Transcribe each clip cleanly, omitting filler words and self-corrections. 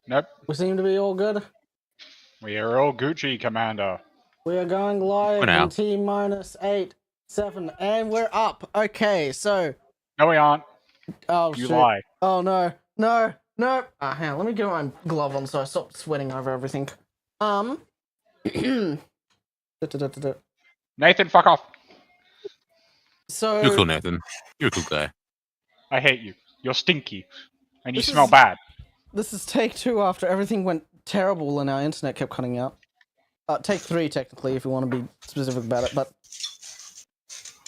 Nope. We seem to be all good. We are all Gucci, Commander. We are going live For now. in T-8, 7, and we're up. Okay, so... No, we aren't. Oh, You shoot. lie. Oh, no. No. Hang on, let me get my glove on so I stop sweating over everything. Nathan, fuck off. So... You're cool, Nathan. You're a cool guy. I hate you. You're stinky. And you This smell is- bad. This is take 2 after everything went terrible and our internet kept cutting out. Take 3, technically, if you want to be specific about it, but...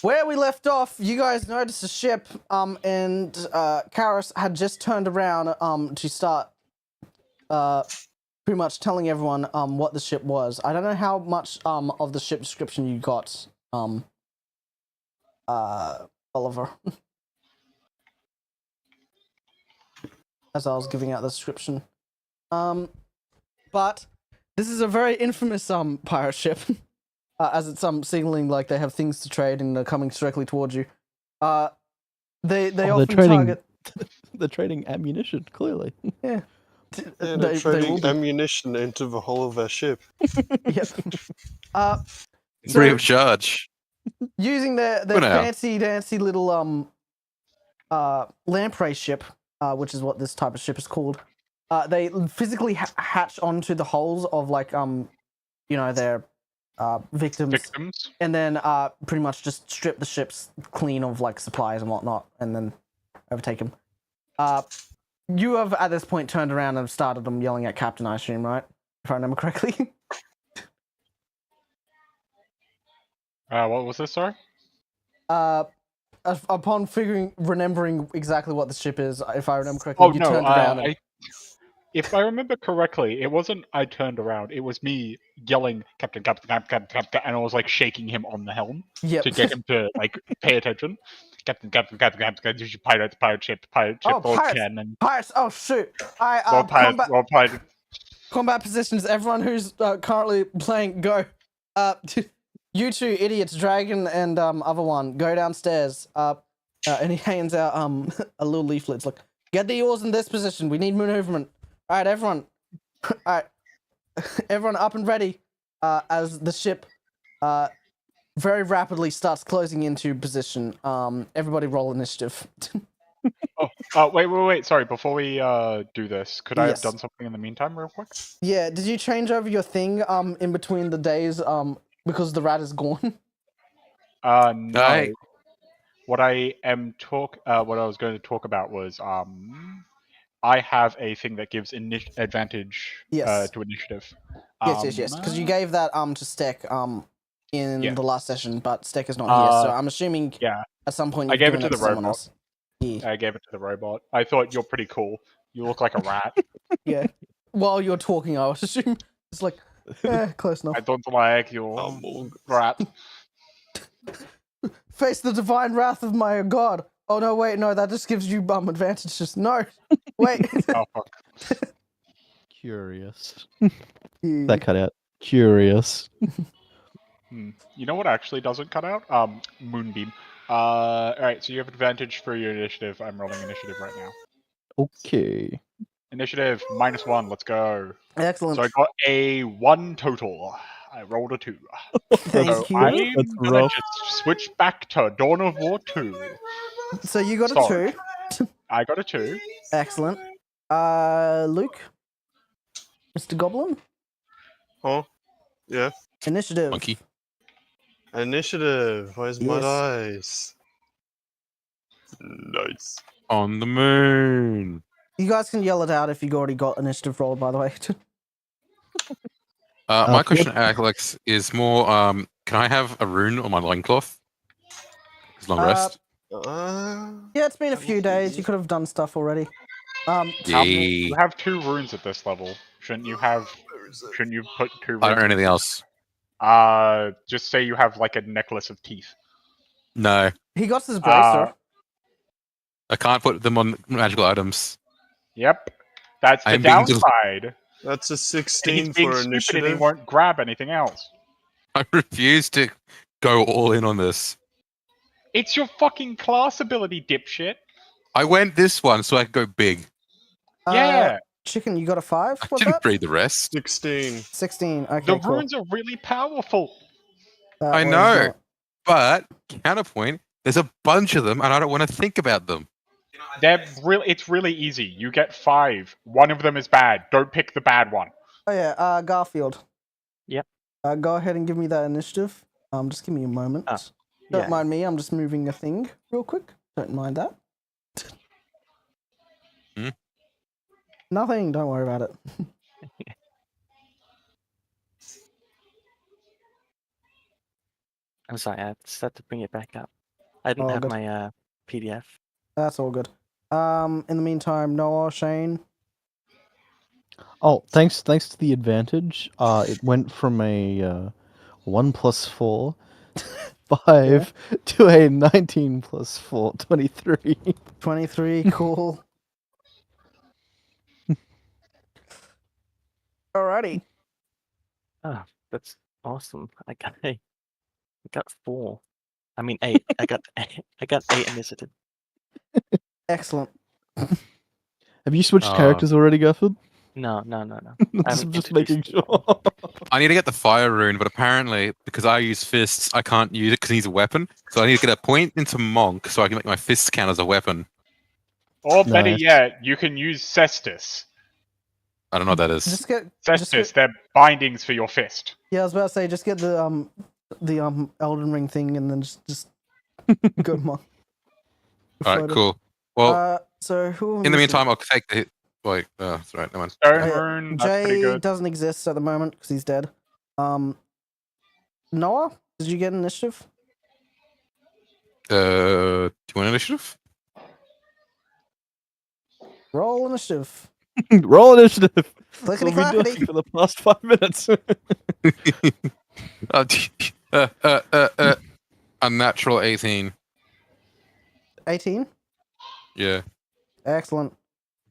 Where we left off, you guys noticed a ship, and Karis had just turned around to start pretty much telling everyone what the ship was. I don't know how much of the ship description you got, Oliver. As I was giving out the description. But this is a very infamous pirate ship. As it's signaling like they have things to trade and they're coming directly towards you. They often target. They're trading ammunition, clearly. Yeah. Yeah, they're They will trading be. ammunition into the hull of their ship. Yep. Free So, of charge. using their For now. fancy dancy little lamprey ship, which is what this type of ship is called. They physically hatch onto the hulls of like their victims, and then pretty much just strip the ships clean of like supplies and whatnot, and then overtake them. You have at this point turned around and started them yelling at Captain, I assume, right? If I remember correctly. What was this, sorry? Upon remembering exactly what the ship is, if I remember correctly, you turned around. And... If I remember correctly, it wasn't I turned around. It was me yelling, Captain, Captain, Captain, Captain, and I was like shaking him on the helm to get him to like pay attention. Captain, Captain, Captain, Captain, this is pirate ship, Oh, pirates! cannon. Pirates! Oh shoot! Combat positions. Everyone who's currently playing, go. You two idiots, Dragon and other one, go downstairs. And he hands out a little leaflet. It's like, get the oars in this position. We need movement. All right, everyone. All right, everyone up and ready. As the ship very rapidly starts closing into position. Everybody roll initiative. Wait. Sorry, before we do this, could I have Yes. done something in the meantime real quick? Yeah, did you change over your thing in between the days because the rat is gone? No. What I was going to talk about was I have a thing that gives advantage Yes. to initiative. Yes. Because you gave that to Steck in Yeah. the last session, but Steck is not here, so I'm assuming Yeah, at some point I you've gave it given to the someone robot. else. Yeah. I gave it to the robot. I thought you're pretty cool. You look like a rat. Yeah. While you're talking, I was assuming it's like close enough. I don't like your rat. Face the divine wrath of my god. Oh no, wait, no, that just gives you advantages. No, wait. Oh fuck. Curious. Yeah. That cut out. Curious. You know what actually doesn't cut out? Moonbeam. Alright, so you have advantage for your initiative. I'm rolling initiative right now. Okay. Initiative, -1, let's go. Excellent. So I got a 1 total. I rolled a 2. Thank So you. I'm That's gonna rough. just switch back to Dawn of War 2. So you got Sorry. a 2. I got a 2. Excellent. Luke? Mr. Goblin? Huh? Yeah. Initiative. Monkey. Initiative. Where's my Yes. dice? Nice. On the moon. You guys can yell it out if you already got initiative rolled, by the way. My question, Alex, is more, can I have a rune on my loincloth? As long rest? Yeah, it's been a few days. You could have done stuff already. Yeah. You have 2 runes at this level. Shouldn't you put 2 runes? I don't know anything else. Just say you have like a necklace of teeth. No. He got his bracer. I can't put them on magical items. Yep. That's the I'm being downside. That's a And 16 he's being for stupid and he initiative. won't grab anything else. I refuse to go all in on this. It's your fucking class ability, dipshit. I went this one so I could go big. Yeah. Chicken, you got a 5? I What's didn't that? read the rest. 16. 16. Okay, The cool. runes are really powerful. That I was, know. But counterpoint, there's a bunch of them, and I don't want to think about them. It's really easy. You get 5. One of them is bad. Don't pick the bad one. Oh yeah, Garfield. Yep. Go ahead and give me that initiative. Just give me a moment. Don't mind me. I'm just moving a thing real quick. Don't mind that. Hmm? Nothing. Don't worry about it. I'm sorry, I just had to bring it back up. I didn't have good. my PDF. That's all good. In the meantime, Noah, Shane. Oh, thanks to the advantage, it went from a 1 + 4, 5 to a 19 + 4, 23. 23, cool. Alrighty. Oh, that's awesome. I got 4. I mean 8. I got 8 initiative. Excellent. Have you switched characters already, Garfield? No. I'm just making sure. I need to get the fire rune, but apparently, because I use fists, I can't use it because he's a weapon. So I need to get a point into Monk so I can make my fists count as a weapon. Or better Nice. yet, you can use Cestus. I don't know what that is. Just get. Cestus, they're bindings for your fist. Yeah, I was about to say, just get the Elden Ring thing, and then just go on. Alright, cool. Well, So who? in the meantime, I'll take the hit. Wait, that's right, no one. Stone rune, that's pretty Jay good. doesn't exist at the moment because he's dead. Noah, did you get initiative? Do you want initiative? Roll initiative. Roll initiative. That's what Clickety we've been doing clackety. for the past 5 minutes. Unnatural 18. 18. Yeah. Excellent.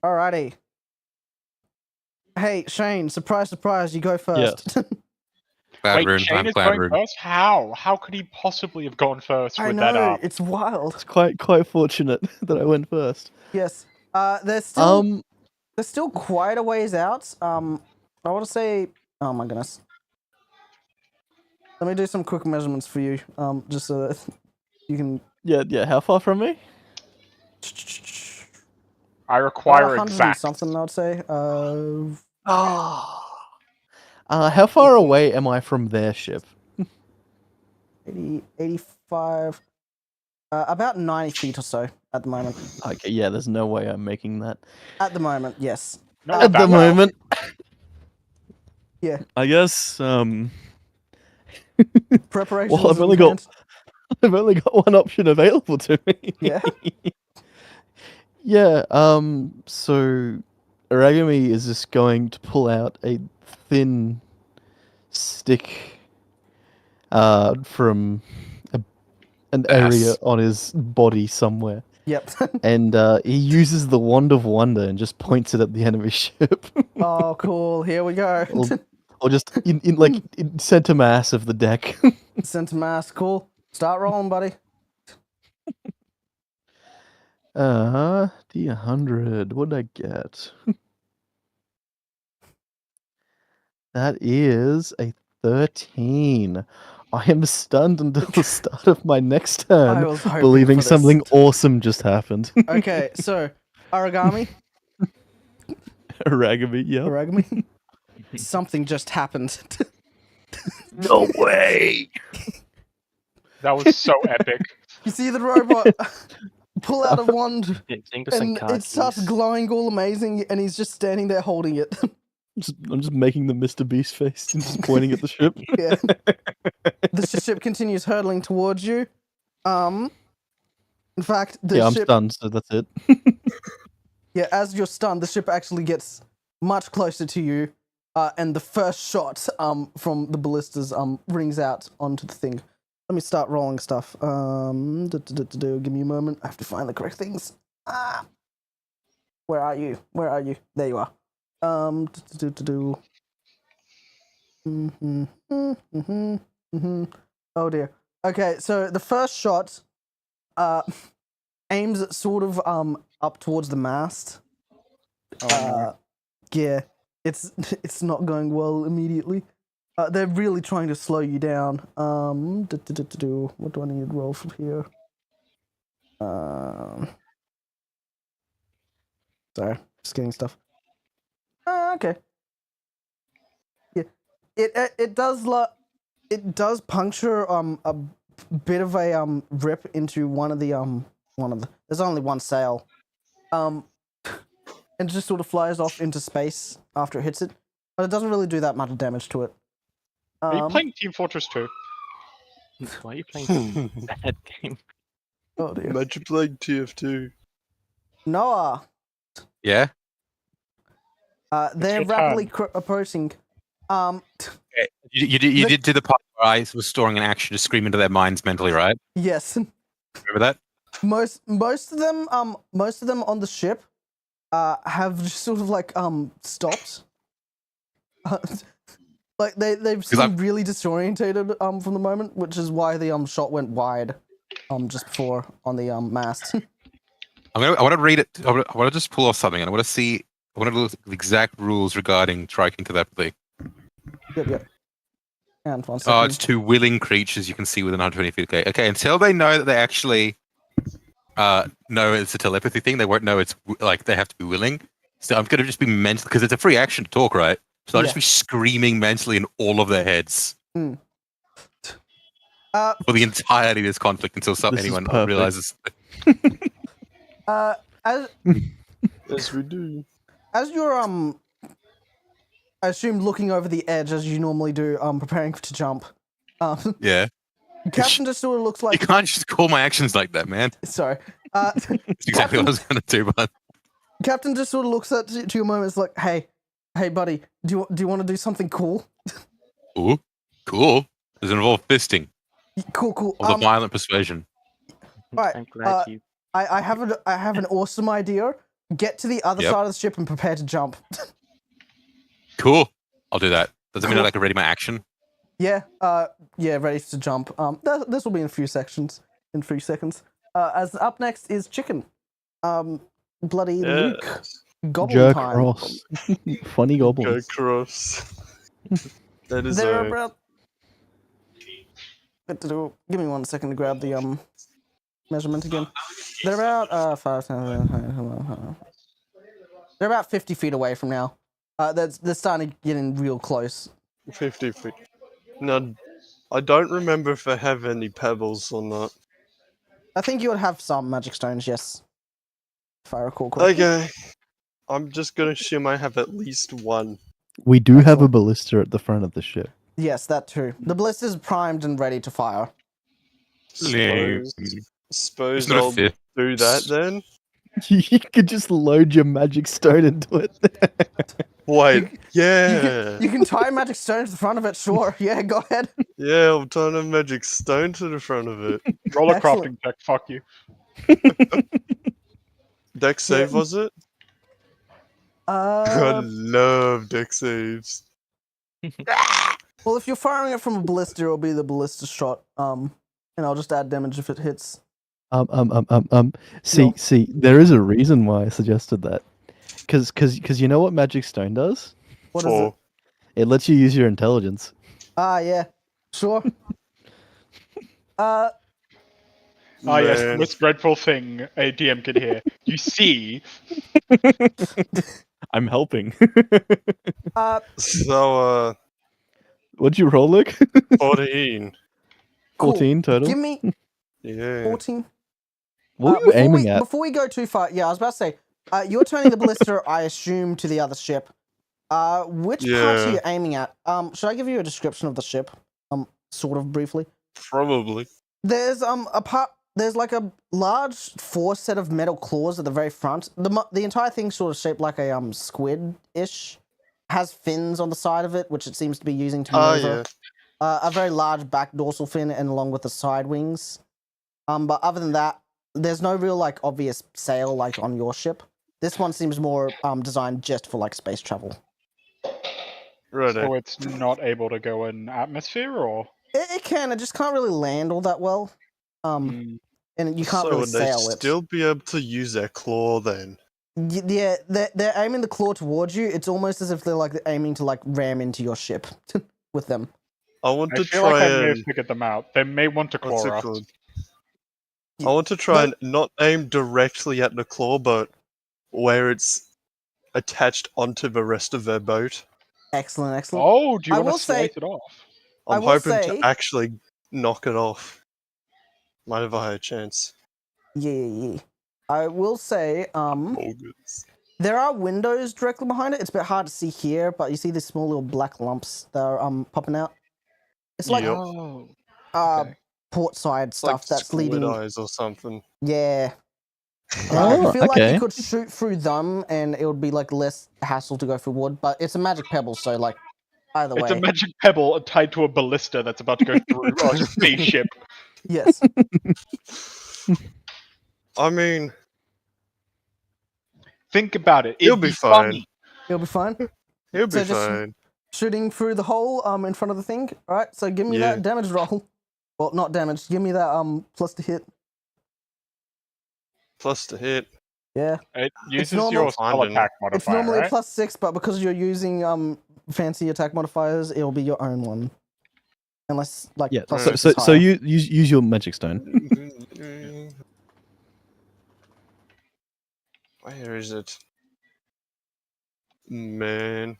Alrighty. Hey Shane, surprise, surprise, you go first. Bad Wait, rune. Shane I'm is bad going rune. first? How? How could he possibly have gone first I with that know, up? it's wild. It's quite fortunate that I went first. Yes. There's still quite a ways out. I want to say, oh my goodness. Let me do some quick measurements for you. Just so that you can. Yeah. How far from me? I require 100 and exact. something, I would say. How far away am I from their ship? 80, 85. About 90 feet or so at the moment. Okay, yeah. There's no way I'm making that. At the moment, yes. Not At that the well. moment. Yeah. I guess. Preparations. Well, I've only got one option available to me. Yeah. Yeah. So Aragami is just going to pull out a thin stick from an area on his body somewhere. Yep. And he uses the Wand of Wonder and just points it at the enemy ship. Oh, cool. Here we go. or just in center mass of the deck. Center mass. Cool. Start rolling, buddy. D100. What did I get? That is a 13. I am stunned until the start of my next turn, was hoping believing for this. something awesome just happened. Okay, so Aragami. Aragami, yeah. Aragami. Something just happened. No way! That was so epic. You see the robot pull out a wand, and it starts keys. glowing all amazing, and he's just standing there holding it. I'm just making the Mr. Beast face and just pointing at the ship. Yeah. The ship continues hurtling towards you. In fact, the I'm ship. stunned, so that's it. Yeah, as you're stunned, the ship actually gets much closer to you, and the first shot from the ballistas rings out onto the thing. Let me start rolling stuff. Give me a moment. I have to find the correct things. Where are you? Where are you? There you are. Oh dear. Okay, so the first shot aims sort of up towards the mast. Yeah, it's not going well immediately. They're really trying to slow you down. What do I need to roll from here? Sorry, just getting stuff. Okay. Yeah, it does puncture a bit of a rip into one of the. There's only one sail, and it just sort of flies off into space after it hits it, but it doesn't really do that much damage to it. Are you playing Team Fortress 2? Why are you playing such a bad game? Oh dear. Imagine playing TF2. Noah, Yeah. they're your rapidly turn. approaching. You did do the part where I was storing an action to scream into their minds mentally, right? Yes. Remember that? Most of them on the ship have just sort of like stopped. Like they've seemed really disorientated from the moment, which is why the shot went wide just before on the mast. I want to read it. I want to just pull off something, and I want to look at the exact rules regarding striking telepathy. Yep. And 1 second. Oh, it's 2 willing creatures you can see within 120 feet. Okay, until they know that they actually know it's a telepathy thing, they won't know it's like they have to be willing. So I'm going to just be mental because it's a free action to talk, right? So I'll just be screaming mentally in all of their heads for the entirety of this conflict until anyone realizes. As Yes, we do. as you're I assume looking over the edge as you normally do, preparing to jump. Yeah. Captain just sort of looks You like. can't just call my actions like that, man. Sorry. That's exactly what I was going to do, but Captain just sort of looks at to your moments like, hey, buddy, do you want to do something cool? ooh, cool. Does it involve fisting Cool. or the violent persuasion? Right, I'm glad you. I have an awesome idea. Get to the other side of the ship and prepare to jump. Cool. I'll do that. Does it mean I can ready my action? Yeah, ready to jump. This will be in a few seconds. As up next is Chicken. Bloody Luke. Goblin Jerk time. Ross. Funny Go goblins. cross. That is They're a about. Give me 1 second to grab the measurement again. They're about 5. They're about 50 feet away from now. They're starting to get in real close. 50 feet. Now, I don't remember if I have any pebbles or not. I think you would have some magic stones, yes. If I recall correctly. Okay. I'm just gonna assume I have at least one. We do have a ballista at the front of the ship. Yes, that too. The ballista's primed and ready to fire. Suppose It's not a I'll fifth. do that then. You could just load your magic stone into it. Wait, yeah. You can tie a magic stone to the front of it, sure. Yeah, go ahead. Yeah, I'll turn a magic stone to the front of it. Roll a Excellent. crafting check. Fuck you. Dex save, was it? I love dex saves. Well, if you're firing it from a ballista, it'll be the ballista shot. And I'll just add damage if it hits. See, there is a reason why I suggested that. Because you know what Magic Stone does? What is it? It lets you use your intelligence. Yeah. Sure. Yes, the most dreadful thing a DM could hear. You see, I'm helping. So, What'd you roll, Luke? 14. 14 total? Give me Yeah. 14. What were you aiming at? Before we go too far, I was about to say, you're turning the ballista, I assume, to the other ship. Which parts are you aiming at? Should I give you a description of the ship? Sort of briefly. Probably. There's There's like a large 4 set of metal claws at the very front. The entire thing's sort of shaped like a squid-ish. Has fins on the side of it, which it seems to be using to maneuver. A very large back dorsal fin, and along with the side wings. But other than that, there's no real like obvious sail like on your ship. This one seems more designed just for like space travel. Right. so it's not able to go in atmosphere, or It can. It just can't really land all that well. And you can't so really would they sail it. still be able to use their claw then? Yeah, they're aiming the claw towards you. It's almost as if they're like aiming to like ram into your ship with them. I want I to feel like try I may have and figured them out. They may want to what's claw it us. called? Yeah. I want to try and not aim directly at the claw, but where it's attached onto the rest of their boat. Excellent, excellent. Oh, do you I want will to say- slice it off? I I'm will hoping say- to actually knock it off. Might have a higher chance. Yeah. I will say, August. there are windows directly behind it. It's a bit hard to see here, but you see these small little black lumps that are popping out. It's like Yep. Oh. okay. port side It's stuff like that's squid leading. eyes or something. Yeah. Oh, I feel like okay. you could shoot through them and it would be like less hassle to go through wood, but it's a magic pebble, so like either It's way. a magic pebble tied to a ballista that's about to go through a spaceship. Yes. I mean, Think about it. He'll It'd be be fine. funny. It'll be fine. he'll be So just- fine. Shooting through the hole in front of the thing. Alright, so give me Yeah. that damage roll. Well, not damage, give me that plus to hit. Plus to hit. Yeah. It uses normal. your spell Finding attack It's modifier, normally right? a +6, but because you're using fancy attack modifiers, it'll be your own one. Unless like Yeah. plus So six so, is so higher. you use your magic stone. Where is it? Man.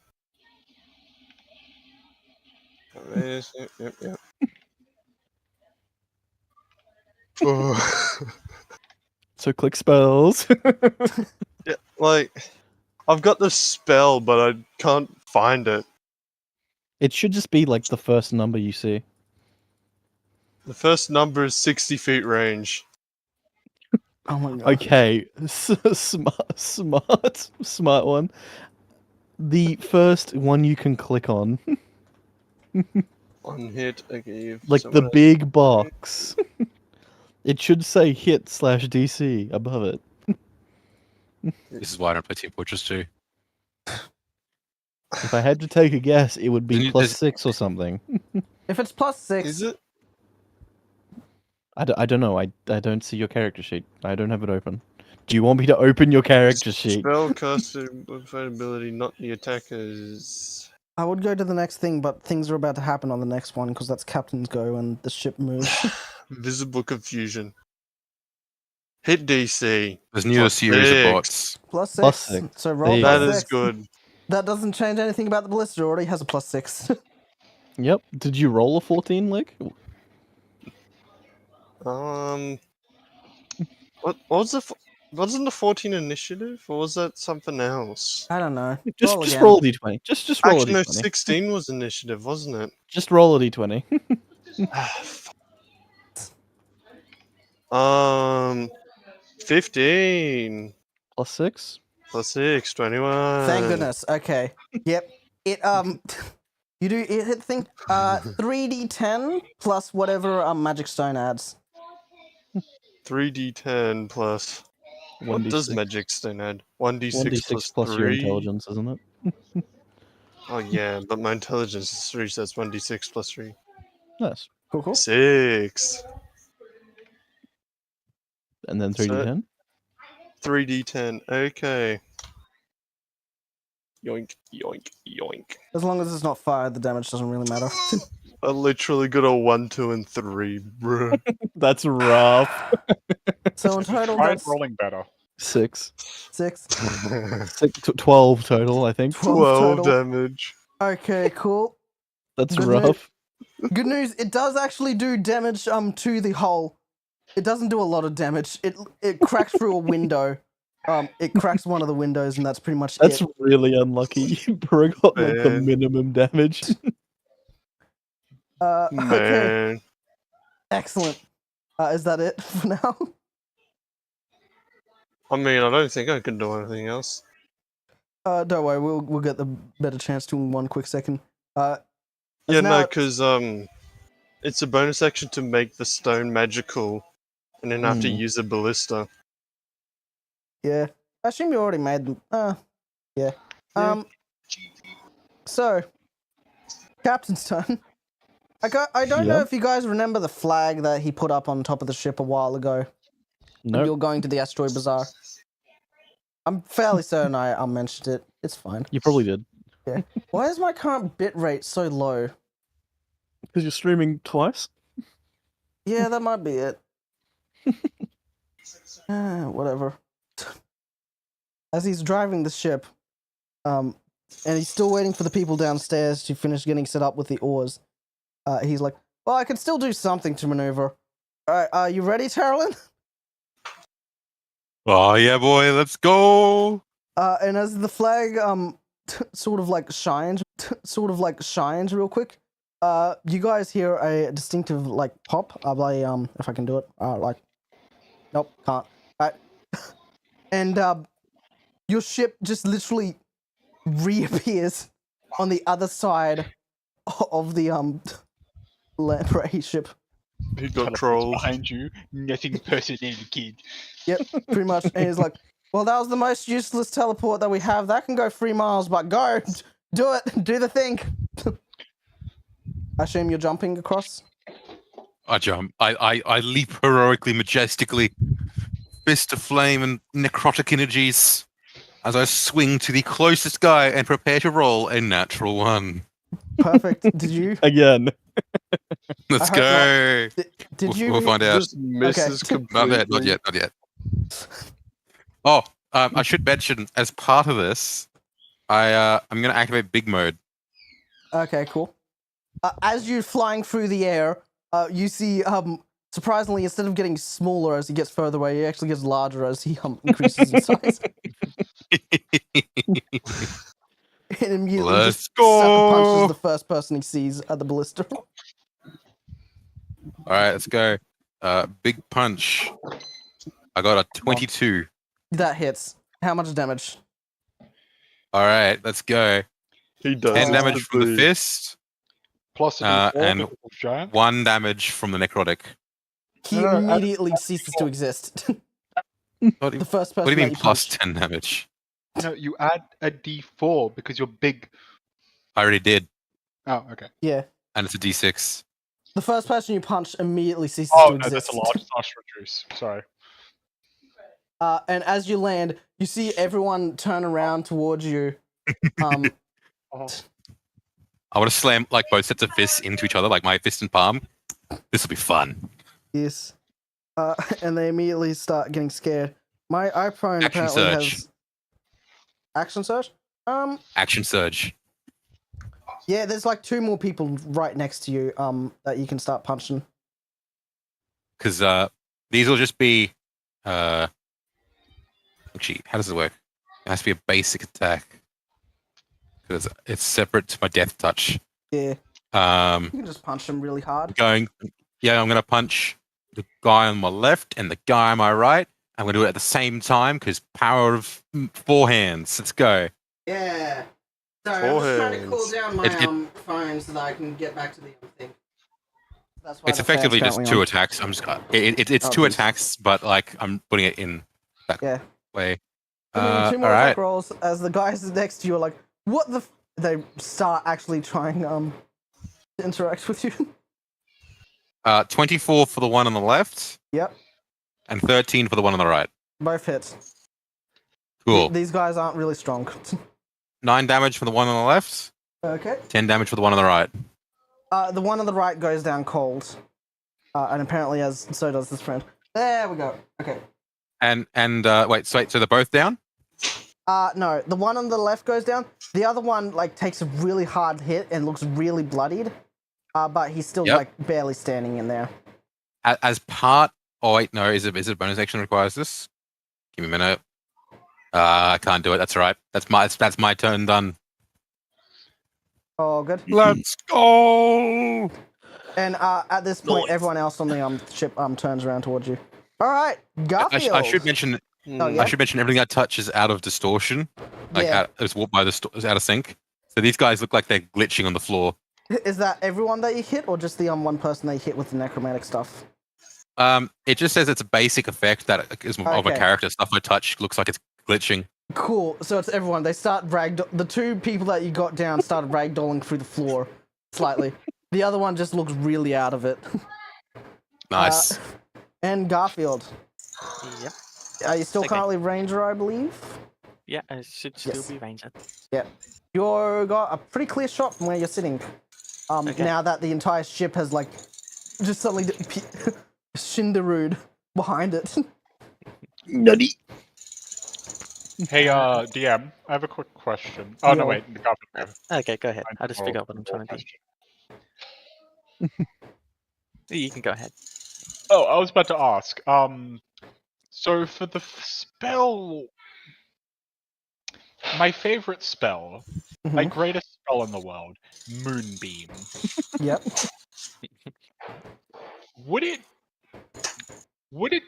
Where is it? Yep. Oh. So click spells. Yeah, like, I've got the spell, but I can't find it. It should just be like the first number you see. The first number is 60 feet range. Oh my god. Okay, smart one. The first one you can click on, One hit, okay. like the big box. It should say hit/DC above it. This is why I don't play Team Fortress 2. If I had to take a guess, it would be Didn't you- +6 or something. If it's +6, Is it? I don't know. I don't see your character sheet. I don't have it open. Do you want me to open your character sheet? Spell casting ability, not the attackers. I would go to the next thing, but things are about to happen on the next one because that's Captain's Go and the ship moves. Visible confusion. Hit DC. There's new Plus series of 6. bots. +6. +6. So There roll you That go. is +6. good. That doesn't change anything about the ballista. It already has a +6. Yep. Did you roll a 14, Lick? What was the? Wasn't the 14 initiative, or was that something else? I don't know. Just again. roll a d20. Just roll Actually, a no, d20. 16 was initiative, wasn't it? Just roll a d20. Fuck. 15 +6. plus 6, 21. Thank goodness. Okay. Yep. It you do it think 3d10 plus whatever magic stone adds. 3d10 plus. What does 1d6. magic stone add? 1d6 1d6 plus your 3. intelligence, isn't it? Oh yeah, but my intelligence is 3, so that's 1d6 plus 3. Nice. Cool. 6. And then So- 3d10. 3d10. Okay. Yoink, yoink, yoink. As long as it's not fire, the damage doesn't really matter. I literally got a 1, 2, and 3, bruh. That's rough. So in total, Try that's rolling better. 6. 6. 12 total, I think. 12 total. damage. Okay, cool. That's Good rough. Good news, it does actually do damage to the hull. It doesn't do a lot of damage. It cracks through a window. It cracks one of the windows, and that's pretty much That's it. really unlucky. Bro got like the Man. minimum damage. Okay, Man. excellent. Is that it for now? I mean, I don't think I can do anything else. Don't worry, we'll get the better chance to in one quick second. Yeah, As no, now- because it's a bonus action to make the stone magical, and then have to use a ballista. Yeah, I assume you already made them. Yeah. Yeah. So, Captain's turn. I don't know Yeah. if you guys remember the flag that he put up on top of the ship a while ago. When No. you were going to the asteroid bazaar. I'm fairly certain I mentioned it. It's fine. You probably did. Why is my current bit rate so low? Because you're streaming twice? Yeah, that might be it. Whatever. As he's driving the ship, and he's still waiting for the people downstairs to finish getting set up with the oars, he's like, well, I can still do something to maneuver. Alright, are you ready, Tarlin? Oh yeah, boy, let's go. And as the flag sort of like shines real quick, you guys hear a distinctive like pop. If I can do it. Nope, can't. Alright. And your ship just literally reappears on the other side of the Lamprey ship. He got trolled. Behind you, nothing personal, kid. Yep, pretty much. And he's like, well, that was the most useless teleport that we have. That can go 3 miles, but go. Do it. Do the thing. I assume you're jumping across? I jump. I leap heroically, majestically. Fist of flame and necrotic energies as I swing to the closest guy and prepare to roll a natural 1. Perfect. Did you? Again. Let's I go. Did you? We'll find out. Just misses Okay. completely. Not yet. Oh, I should mention as part of this, I'm going to activate big mode. Okay, cool. As you're flying through the air, you see, surprisingly, instead of getting smaller as he gets further away, he actually gets larger as he increases in size. And immediately Let's just go! sucker punches the first person he sees at the ballista. All right, let's go. Big punch. I got a 22. That hits. How much damage? All right, let's go. He does. 10 damage from the the- fist, Plus a and D4 because it's giant. 1 damage from the necrotic. He No, immediately ceases to exist. What do The first person you mean that you plus punch. 10 damage? No, you add a D4 because you're big. I already did, Oh, okay. Yeah. and it's a D6. The first person you punch immediately ceases Oh, to no, exist. that's a large fruit juice. Sorry. And as you land, you see everyone turn around towards you. Oh. I want to slam like both sets of fists into each other, like my fist and palm. This will be fun. Yes. And they immediately start getting scared. My iPhone Action apparently surge. has action surge. Action surge. Yeah, there's like 2 more people right next to you. That you can start punching. Because these will just be. Actually, how does it work? It has to be a basic attack. Because it's separate to my death touch. Yeah, Um, you can just punch them really hard. I'm gonna punch the guy on my left and the guy on my right. I'm gonna do it at the same time because power of 4 hands. Let's go. Yeah. Sorry, I'm just trying to cool down my It- phone so that I can get back to the thing. That's why It's the effectively fan's just currently 2 on. attacks. I'm just it's Oh, 2 geez. attacks, but like I'm putting it in that Yeah. way. Two more all right. attack rolls as the guys next to you are like, what the they start actually trying to interact with you. 24 for the one on the left. Yep. And 13 for the one on the right. Both hits. Cool. These guys aren't really strong. 9 damage for the one on the left. Okay. 10 damage for the one on the right. The one on the right goes down cold. And apparently so does this friend. There we go. Okay. And wait, so they're both down? No, the one on the left goes down. The other one like takes a really hard hit and looks really bloodied. But he's still Yep. like barely standing in there. As part. Oh wait, no. Is it a bonus action requires this? Give me a minute. I can't do it. That's all right. That's my turn done. Oh, good. Let's go. And at this point, Nice. everyone else on the ship turns around towards you. All right, Garfield. I should mention. Oh, yeah? I should mention everything I touch is out of distortion. Like Yeah. it's warped by it's out of sync. So these guys look like they're glitching on the floor. Is that everyone that you hit, or just the one person that you hit with the necromantic stuff? It just says it's a basic effect that is of a Okay. character. Stuff I touch looks like it's glitching. Cool. So it's everyone. They start the 2 people that you got down started ragdolling through the floor slightly. The other one just looks really out of it. Nice. And Garfield, Yep. are you still Okay. currently Ranger, I believe? Yeah, it should still Yes. be ranged. You got a pretty clear shot from where you're sitting. Okay. Now that the entire ship has like just suddenly shinderued behind it. Nutty. Hey, DM, I have a quick question. Oh, no, Yo. wait. The Garfield. Okay, go ahead. I I'll just know figure out what I'm more trying to do. question. You can go ahead. Oh, I was about to ask. So for the spell, my favorite spell, my greatest spell in the world, Moonbeam. Yep. Would it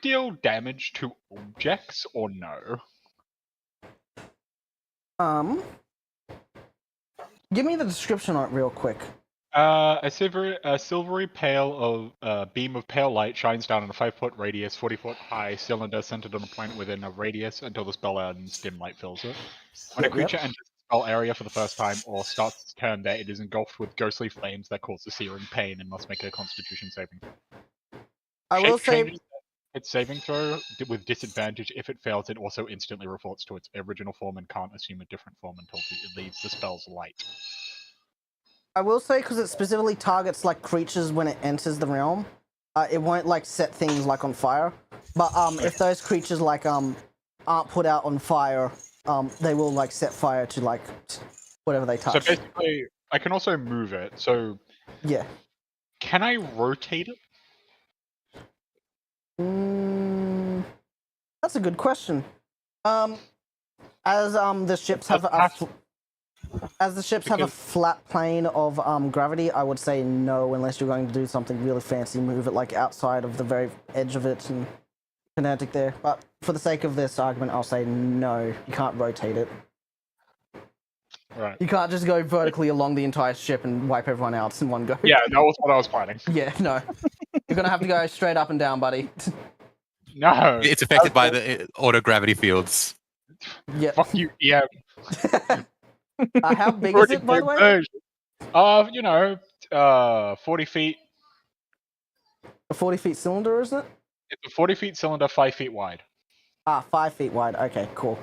deal damage to objects or no? Give me the description on it real quick. A silvery pale of beam of pale light shines down in a 5-foot radius, 40-foot high cylinder centered on a point within a radius until the spell ends. Dim light fills it. When a creature enters the spell area for the first time or starts its turn there, it is engulfed with ghostly flames that cause a searing pain and must make a Constitution saving throw. I will say, changes its saving throw with disadvantage. If it fails, it also instantly reports to its original form and can't assume a different form until it leaves the spell's light. because it specifically targets like creatures when it enters the realm, it won't like set things like on fire. But if those creatures like aren't put out on fire, they will like set fire to like whatever they touch. So basically, I can also move it. So yeah. can I rotate it? That's a good question. As the ships have a flat plane of gravity, I would say no, unless you're going to do something really fancy, move it like outside of the very edge of it and kinetic there. But for the sake of this argument, I'll say no. You can't rotate it. Right. You can't just go vertically along the entire ship and wipe everyone out in one go. Yeah, that was what I was planning. Yeah, no. You're gonna have to go straight up and down, buddy. No. It's affected by the auto gravity fields. Yeah. Fuck you, yeah. How big is it, by the way? 40 feet. A 40 feet cylinder, isn't it? It's a 40 feet cylinder, 5 feet wide. 5 feet wide. Okay, cool.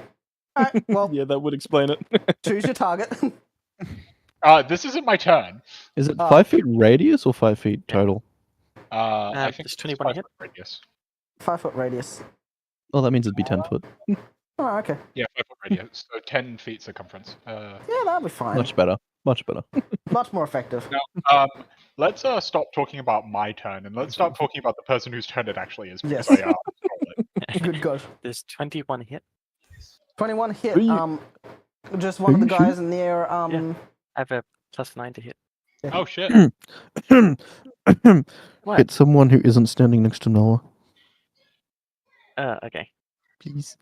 Alright, well, Yeah, that would explain it. choose your target. This isn't my turn. Is it 5 feet radius or 5 feet total? I think it's it's 21 hit. 5 foot radius. 5 foot radius. Oh, that means it'd be 10 foot. Oh, okay. Yeah, 5 foot radius. So 10 feet circumference. Yeah, that'll be fine. Much better. Much better. Much more effective. Now, let's stop talking about my turn and let's start talking about the person whose turn it actually is. Yes. Because I, Good God. There's 21 hit. 21 hit. Are you- Just one of the you guys in there. I have a +9 to hit. oh shit. What? Hit someone who isn't standing next to Noah, Okay. please.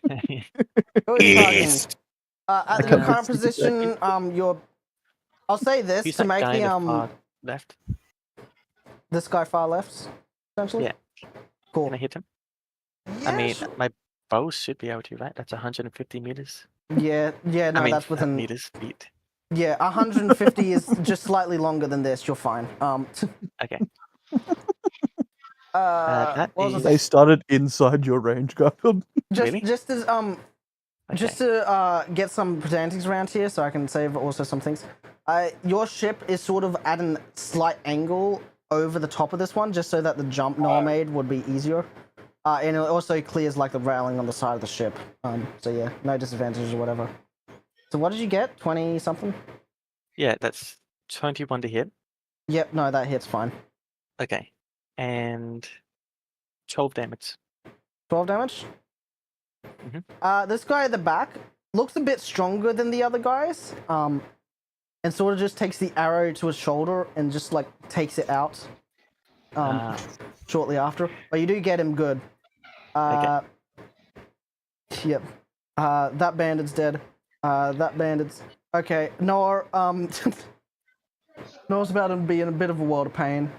Who are you targeting? Yes. At Okay. your current position, you're. I'll say this Who's to that make guy the in the far left? this guy far left, essentially. Yeah. Cool. Can I hit him? Yeah, I mean, sure. my bow should be able to, right? That's 150 meters. Yeah, no, I mean, that's within. meters, feet. Yeah, 150 is just slightly longer than this. You're fine. Okay. What was I is- They started inside your range, Garfield. Really? just as just to get some pedantics around here, so I can save also some things. Your ship is sort of at a slight angle over the top of this one, just so that the jump Noah made would be easier. And it also clears like the railing on the side of the ship. So yeah, no disadvantages or whatever. So what did you get? 20 something? Yeah, that's 21 to hit. Yep, no, that hits fine. Okay. And 12 damage. 12 damage? Mhm. This guy at the back looks a bit stronger than the other guys. And sort of just takes the arrow to his shoulder and just like takes it out. Shortly after. But you do get him good. Okay. Yep. That bandit's dead. That bandit's okay. Noah, Noah's about to be in a bit of a world of pain.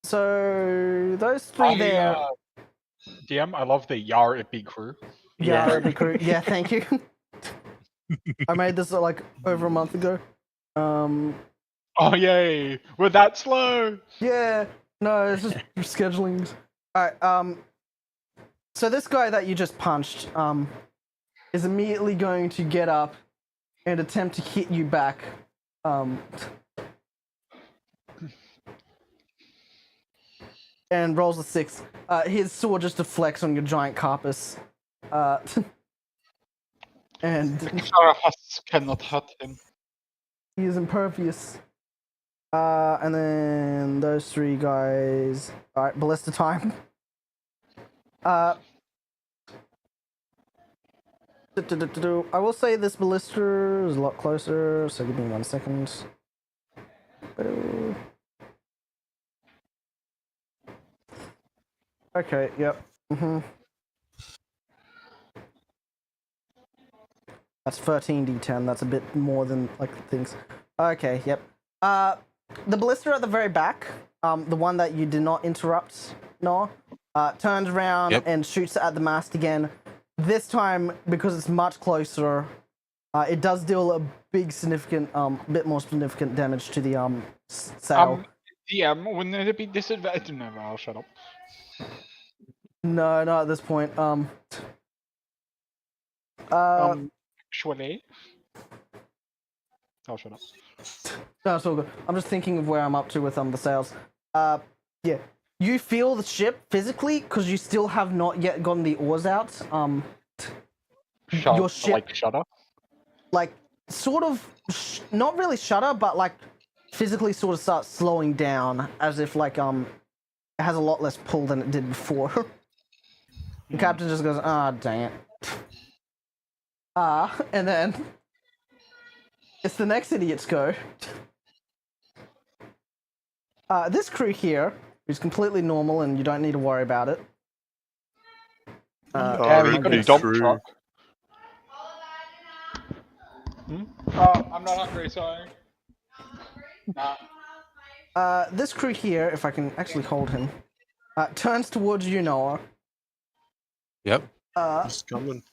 So those three there. DM, I love the Yar It Be crew. Yeah, Yeah. that'd be cool. Yeah, thank you. I made this like over a month ago. Oh yay! We're that slow. Yeah, no, it's just scheduling. All right. So this guy that you just punched is immediately going to get up and attempt to hit you back. And rolls a 6. His sword just deflects on your giant carpus. And Carapace cannot hurt him. he is impervious. And then those 3 guys. Alright, ballista time. I will say this ballista is a lot closer, so give me 1 second. Okay, yep. That's 13d10, that's a bit more than, like, things. Okay, yep. The ballista at the very back, the one that you did not interrupt, Noah, turns around and shoots at the mast again. This time, because it's much closer, it does deal a big, significant, bit more significant damage to the sail. DM, wouldn't it be disadvantage? No, I'll shut up. No, not at this point. Actually, I'll shut up. No, it's all good. I'm just thinking of where I'm up to with the sails. Yeah. You feel the ship physically because you still have not yet gotten the oars out. Your ship, like shudder, like sort of, not really shudder, but like physically sort of starts slowing down as if like it has a lot less pull than it did before. The captain just goes, "Ah, dang it." And then it's the next idiot's go. This crew here is completely normal and you don't need to worry about it. we got a dump truck. I'm not hungry, sorry. This crew here, if I can actually hold him, turns towards you, Noah. Yep. He's coming.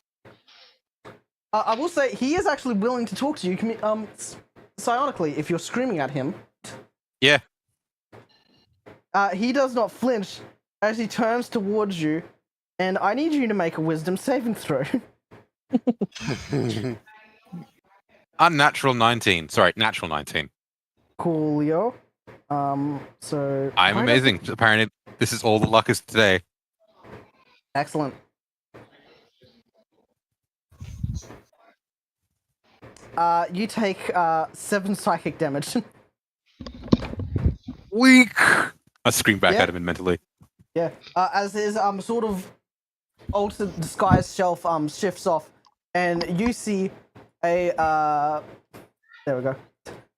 I will say he is actually willing to talk to you. Psionically, if you're screaming at him. Yeah. He does not flinch as he turns towards you, and I need you to make a wisdom saving throw. Unnatural 19. Sorry, natural 19. Coolio. So I'm amazing. Apparently, this is all the luck is today. Excellent. You take 7 psychic damage. Weak. I scream back at him mentally. Yeah. As his sort of altered disguise shelf shifts off, and you see a there we go,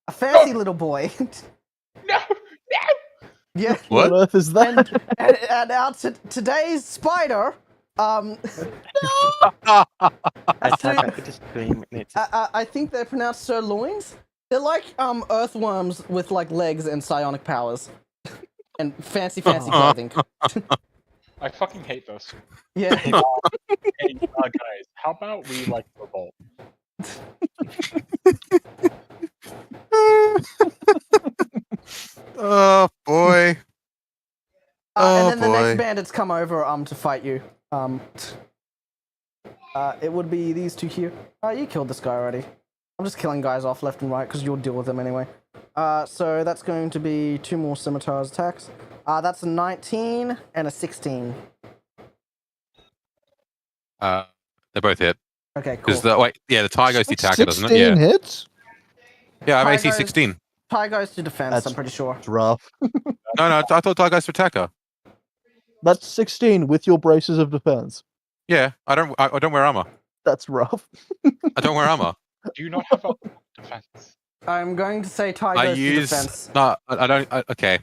a fancy little boy. No. Yeah. What on earth is that? And now today's spider. I could just scream. And it's I think they're pronounced sirloins. They're like earthworms with like legs and psionic powers, and fancy clothing. I fucking hate this. Yeah. Hey, guys, how about we like revolt? Oh boy. And then the next bandits come over to fight you. It would be these 2 here. You killed this guy already. I'm just killing guys off left and right because you'll deal with them anyway. So that's going to be 2 more scimitars attacks. That's a 19 and a 16. They both hit. Okay, cool. Because the tie goes to attacker, doesn't it? 16 hits? Yeah, I'm Tie AC goes- 16. Tie goes to defense, That's- I'm pretty sure. It's rough. No, I thought tie goes to attacker. That's 16 with your braces of defense. Yeah, I don't wear armor. That's rough. I don't wear armor. Do you not have a defense? I'm going to say tie I goes to use defense. no. I don't. Okay.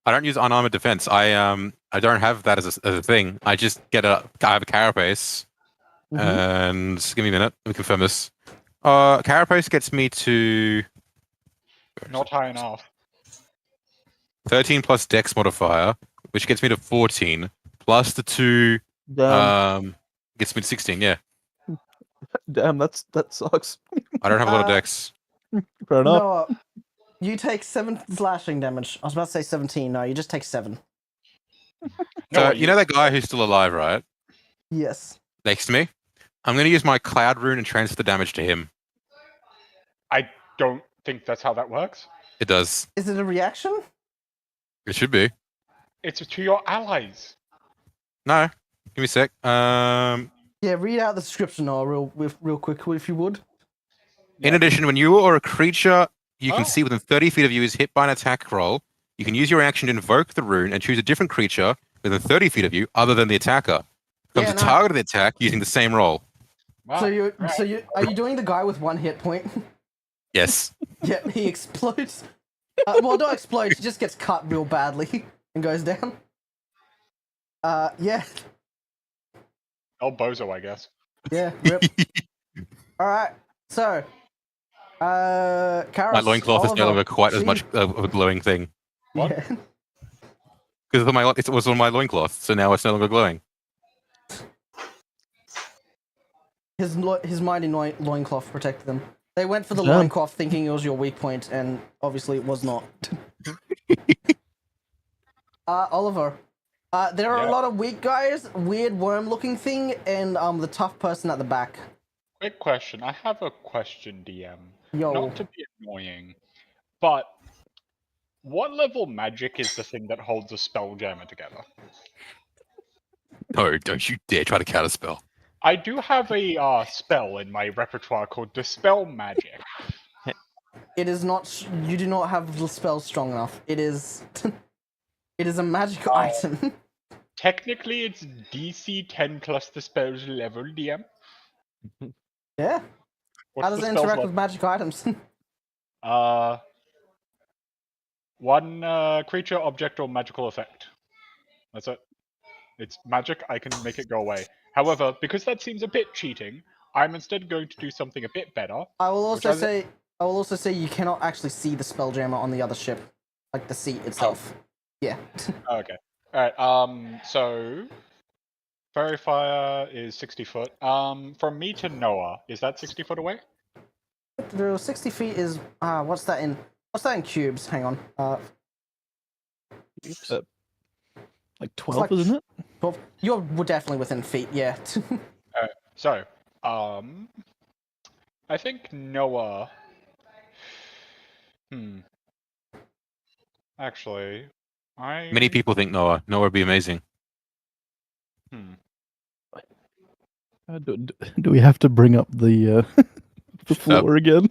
I don't use unarmored defense. I don't have that as a thing. I just I have a carapace. Mhm. And give me a minute. Let me confirm this. Carapace gets me to Not high enough. 13 plus Dex modifier, which gets me to 14, plus the 2 Damn, gets me to 16. Yeah, damn, that sucks. I don't have a lot of Dex. Fair enough. No, you take 7 slashing damage. I was about to say 17. No, you just take 7. So No, you know that guy who's still alive, right? Yes. next to me. I'm going to use my cloud rune and transfer the damage to him. I don't think that's how that works. It does. Is it a reaction? It should be. It's to your allies. No. Give me a sec. Yeah, read out the description real quick, if you would. In addition, when you or a creature you can Oh. see within 30 feet of you is hit by an attack roll, you can use your action to invoke the rune and choose a different creature within 30 feet of you other than the attacker. Come Yeah, to no. target the attack using the same roll. Wow. So are you doing the guy with 1 hit point? Yes. Yeah, he explodes. Well, not explodes, he just gets cut real badly and goes down. Yeah. El Bozo, I guess. Yeah, rip. Alright, so Karos, My loincloth is no Oliver, longer quite as Chi. much of a glowing thing. What? Yeah. Because it was on my loincloth, so now it's no longer glowing. His mighty loincloth protected them. They went for the Damn. loincloth thinking it was your weak point, and obviously it was not. Oliver. There are a Yeah. lot of weak guys, weird worm-looking thing, and the tough person at the back. Quick question. I have a question, DM. Yo. Not to be annoying, but what level magic is the thing that holds a spelljammer together? No, don't you dare try to counterspell. I do have a spell in my repertoire called Dispel Magic. It is not. You do not have the spell strong enough. It is. It is a magic item. Technically, it's DC 10 plus the spell's level, DM. Yeah. What's How does the it spell's interact level? with magic items? One creature, object, or magical effect. That's it. It's magic. I can make it go away. However, because that seems a bit cheating, I'm instead going to do something a bit better. I will Which also I thi- say. I will also say you cannot actually see the spelljammer on the other ship, like the seat itself. Yeah. Okay. Alright, so Fairy Fire is 60 foot. From me to Noah, is that 60 foot away? 60 feet is what's that in cubes? Hang on. Like 12, like- isn't it? 12. You're definitely within feet. Yeah. So, I think Noah. Actually, Many people think Noah would be amazing. Do we have to bring up the the floor again?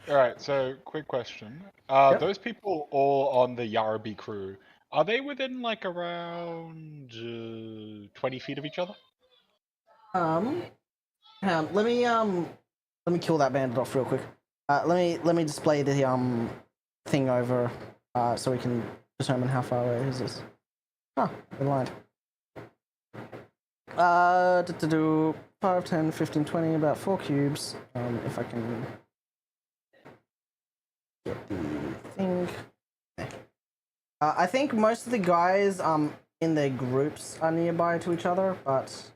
Alright, so quick question. Yep. Those people all on the Yarabi crew, are they within like around 20 feet of each other? Hang on, let me kill that bandit off real quick. Let me display the thing over so we can determine how far away is this. Ah, never mind. 5, 10, 15, 20, about 4 cubes. If I can get the thing. I think most of the guys in their groups are nearby to each other, but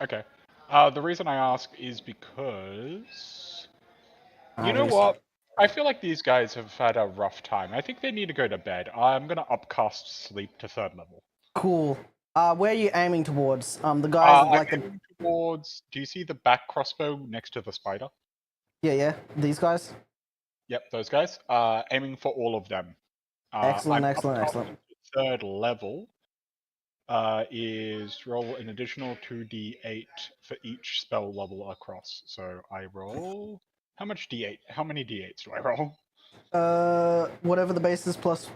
Okay. The reason I ask is because you know yes. what? I feel like these guys have had a rough time. I think they need to go to bed. I'm gonna upcast sleep to 3rd level. Cool. Where are you aiming towards? The guys that like I'm aiming towards. Do you see the back crossbow next to the spider? Yeah, these guys. Yep, those guys. Aiming for all of them. Excellent, I'm excellent, upcasting excellent. to 3rd level. Is roll an additional 2d8 for each spell level across. So I roll. How much d8? How many d8s do I roll? Whatever the base is plus,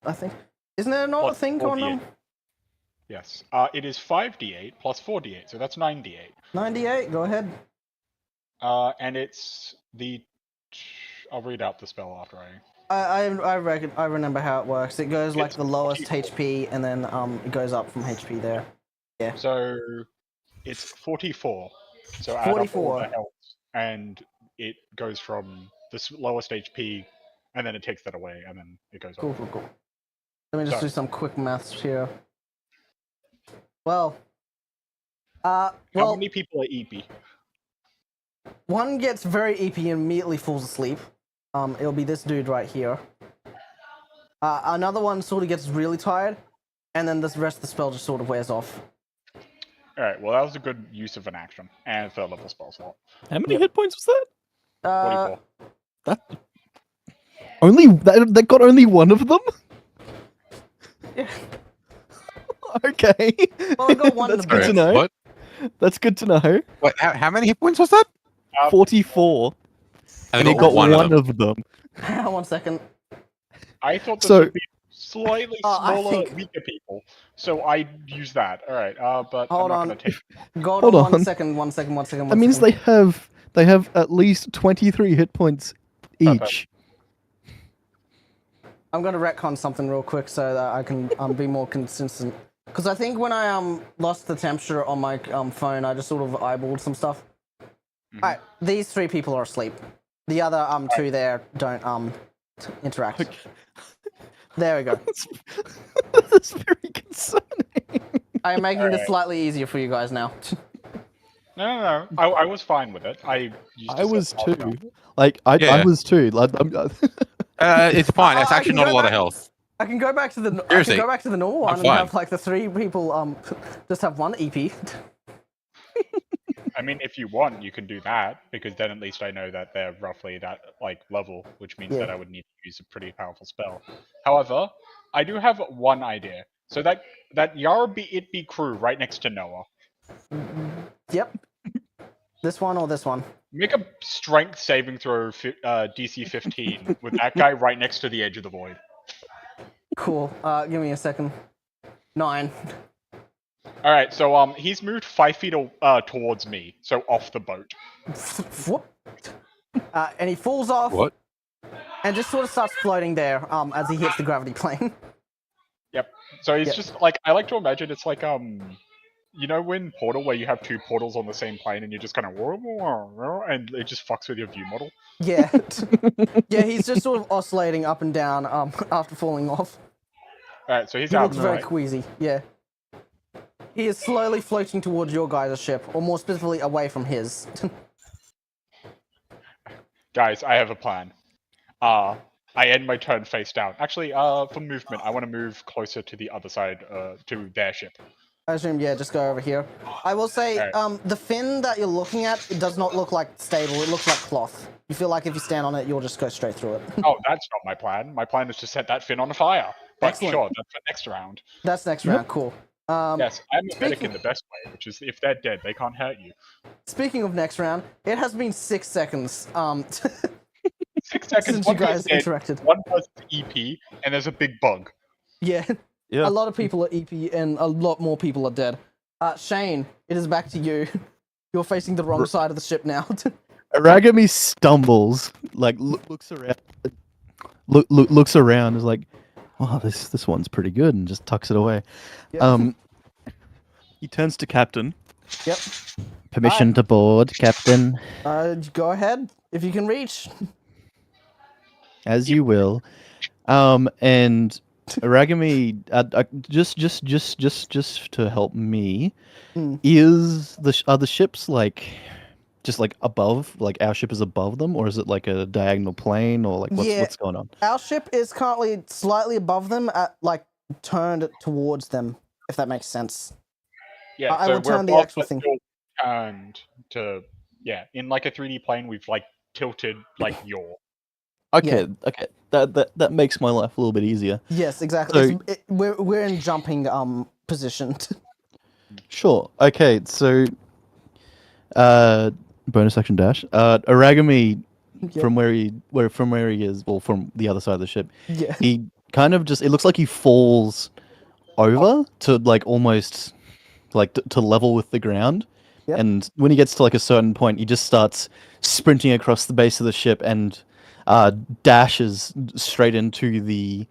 I think. Isn't there not Plus a thing 4d8. going on? Yes. It is 5d8 plus 4d8, so that's 9d8. 98. Go ahead. And it's the. I'll read out the spell after I reckon I remember how it works. It goes like It's the lowest 44. HP, and then it goes up from HP there. So it's 44. So add up all 44. the health, and it goes from the lowest HP, and then it takes that away, and then it goes Cool, up. cool, cool. Let me just So- do some quick maths here. Well, How well, many people are EP? one gets very EP and immediately falls asleep. It'll be this dude right here. Another one sort of gets really tired, and then the rest of the spell just sort of wears off. Alright, well, that was a good use of an action and third level spell slot. How many hit points was that? 44. Only that got only one of them. Yeah. Okay. Well, I got one in That's the good back. to know. What? That's good to know. Wait, how many hit points was that? 44. And And they he got one of them. of them. 1 second. I thought this So- would be slightly I smaller, think- weaker people, so I use that. Alright, but Hold I'm on. not gonna take Hold Hold on. on. 1 second. 1 second. 1 second. That means they have at least 23 hit points Perfect. each. I'm gonna retcon something real quick so that I can be more consistent. Because I think when I lost the temperature on my phone, I just sort of eyeballed some stuff. Alright, these 3 people are asleep. The other 2 there don't interact. Okay. There we go. That's very concerning. I am making this Alright. slightly easier for you guys now. No. I was fine with it. I used I was to set too. Like I Yeah. was too. Like, It's fine. It's I actually can not go a lot of back- health. I can go back to the Seriously, normal one I'm and fine. have like the 3 people just have 1 EP. I mean, if you want, you can do that, because then at least I know that they're roughly that like level, which means that Yeah. I would need to use a pretty powerful spell. However, I do have one idea. So that It Be crew right next to Noah. Yep. This one or this one? Make a strength saving throw DC 15 with that guy right next to the edge of the void. Cool. Give me a second. 9. All right, so he's moved 5 feet towards me, so off the boat. Whoop. And he falls off. What? And just sort of starts floating there as he hits the gravity plane. Yep. So he's Yep. just like, I like to imagine it's like you know when Portal, where you have 2 portals on the same plane and you just kind of and it just fucks with your view model. Yeah. Yeah, he's just sort of oscillating up and down after falling off. All right, so he's He out. looks very Right? queasy. Yeah. He is slowly floating towards your guys' ship, or more specifically, away from his. Guys, I have a plan. I end my turn face down. Actually, for movement, I want to move closer to the other side, to their ship. I assume, yeah, just go over here. I will say, Alright. the fin that you're looking at, it does not look like stable. It looks like cloth. You feel like if you stand on it, you'll just go straight through it. Oh, that's not my plan. My plan is to set that fin on fire. But Excellent. sure, that's for next round. That's next round. Cool. Yes, I'm a medic speaking- in the best way, which is if they're dead, they can't hurt you. Speaking of next round, it has been 6 seconds 6 seconds, since you one guys person's dead, interacted. one person's EP, and there's a big bug. Yeah. Yeah. A lot of people are EP and a lot more people are dead. Shane, it is back to you. You're facing the wrong side of the ship now. Aragami stumbles, like looks around, looks around, is like, "Wow, this one's pretty good," and just tucks it away. Yep. He turns to Captain. Yep. Permission to board, Captain. Go ahead if you can reach. As you will. And Aragami, just to help me, Hmm. are the ships like just like above, like our ship is above them, or is it like a diagonal plane, or like what's going on? Our ship is currently slightly above them, turned towards them, if that makes sense. Yeah, I so will we're turn the above, actual but thing. still turned to, in like a 3D plane, we've like tilted like yaw. Okay, okay, that makes my life a little bit easier. Yes, exactly. So- We're in jumping position. Sure. Okay, so bonus action dash. Aragami Yep. from where he is, well, from the other side of the ship, Yeah. he kind of just, it looks like he falls over to like almost like to level with the ground. Yep. And when he gets to like a certain point, he just starts sprinting across the base of the ship and dashes straight into the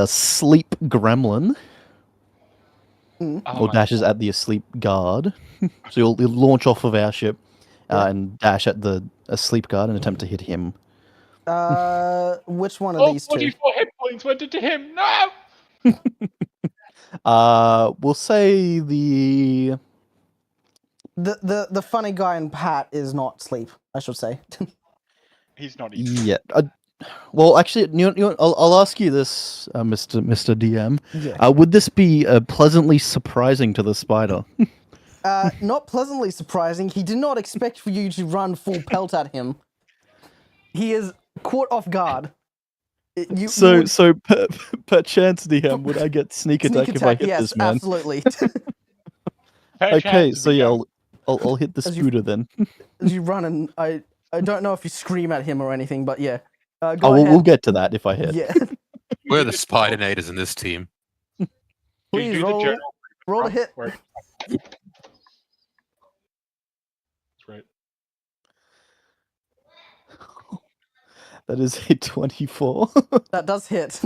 sleep gremlin, Oh or my dashes at the asleep guard. So he'll launch off of our ship and dash at the asleep guard and attempt to hit him. Which one of Oh, these two? 44 hit points went into him. No. We'll say the The funny guy in Pat is not sleep, I should say. He's not even. yeah. Well, actually, I'll ask you this, Mr. DM. Yeah. Would this be pleasantly surprising to the spider? Not pleasantly surprising. He did not expect for you to run full pelt at him. He is caught off guard. You would- Perchance, DM, would I get sneak attack if I hit yes, this man? absolutely. Okay, so yeah, I'll hit the As you- scooter then. As you run, and I don't know if you scream at him or anything, but yeah. Go Oh, ahead. we'll get to that if I hit. Yeah. We're the Spider-Naders in this team. Please do the roll. general Roll a hit. Where- That's right. That is a 24. That does hit.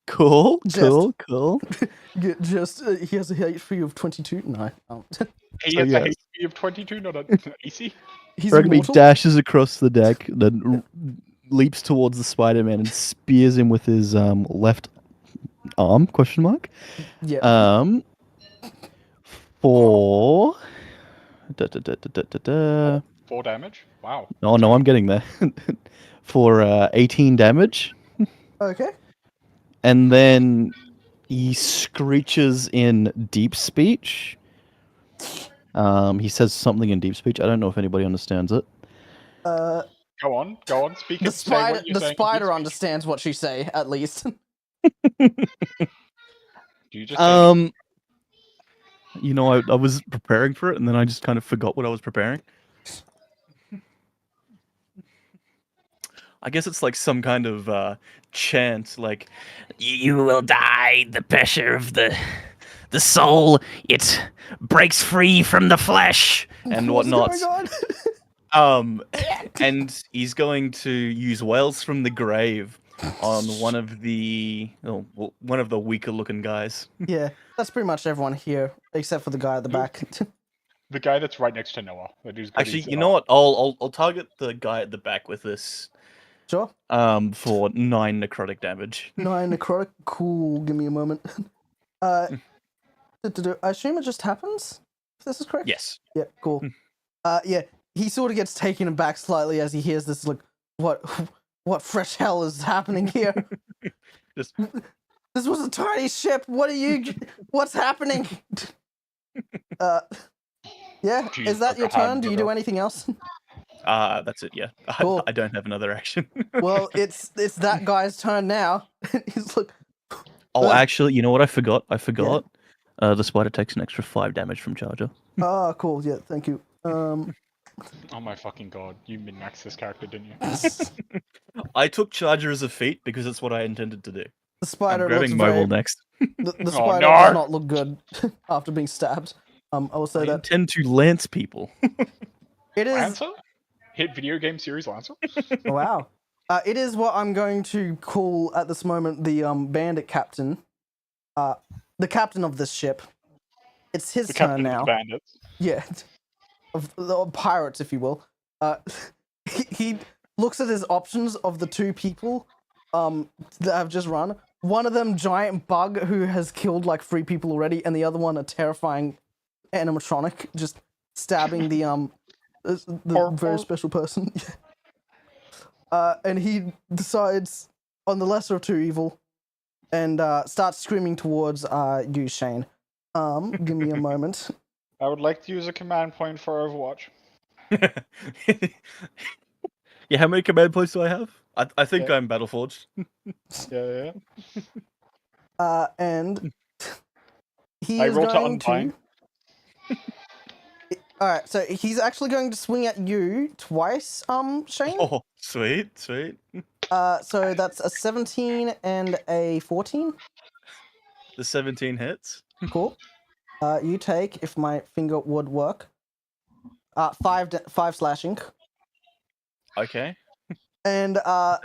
Cool, Just- cool. He has a HP of 22. No. He So has a yes. HP of 22, not an AC. He's Rugby immortal. dashes across the deck, then leaps towards the Spider-Man and spears him with his left arm? Question mark. Yeah. For 4 damage. Wow. no, I'm getting there. For 18 damage, Okay. and then he screeches in deep speech. He says something in deep speech. I don't know if anybody understands it. Go on. Speak The it. Say what spider. you're The saying. spider understands what you say, at least. Do you just say You know, I was preparing for it, and then I just kind of forgot what I was preparing. I guess it's like some kind of chant, like You will die. The pressure of the soul, it breaks free from the flesh. and What's whatnot. going on? And he's going to use Whales from the Grave on one of the weaker looking guys. Yeah, that's pretty much everyone here, except for the guy at the back. the guy that's right next to Noah? That dude's Actually, you know what? I'll target the guy at the back with this. Sure. For 9 necrotic damage. 9 necrotic. Cool. Give me a moment. I assume it just happens. If this is correct. Yes. Yeah. Cool. Yeah. He sort of gets taken aback slightly as he hears this. Like, what fresh hell is happening here? Just- This was a tiny ship. What's happening? Yeah. Jeez, Is that your like a turn? Do you do hamburger. anything else? That's it. Yeah. Cool. I don't have another action. Well, it's that guy's turn now. He's like, Oh, actually, you know what? I forgot. The spider takes an extra 5 damage from Charger. oh, cool. Yeah. Thank you. Oh my fucking god! You min-maxed this character, didn't you? I took Charger as a feat because it's what I intended to do. The spider I'm looks grabbing very. mobile next. The Oh, spider no. does not look good after being stabbed. I will say I that intend to lance people. it is. Lancer? Hit video game series Lancer? Wow. It is what I'm going to call at this moment the bandit captain. The captain of this ship. It's his The turn captain of now. the bandits. Yeah, of the pirates, if you will. He looks at his options of the 2 people that have just run. One of them, giant bug who has killed like 3 people already, and the other one, a terrifying animatronic, just stabbing the very special person. And he decides on the lesser of 2 evil, and starts screaming towards you, Shane. Give me a moment. I would like to use a command point for Overwatch. Yeah, how many command points do I have? I think Yeah. I'm Battleforged. Yeah. And he I is roll to going to. unbind. Alright, so he's actually going to swing at you twice, Shane. Oh, sweet. So that's a 17 and a 14. The 17 hits. Cool. You take, if my finger would work, 5 slashing. Okay. And at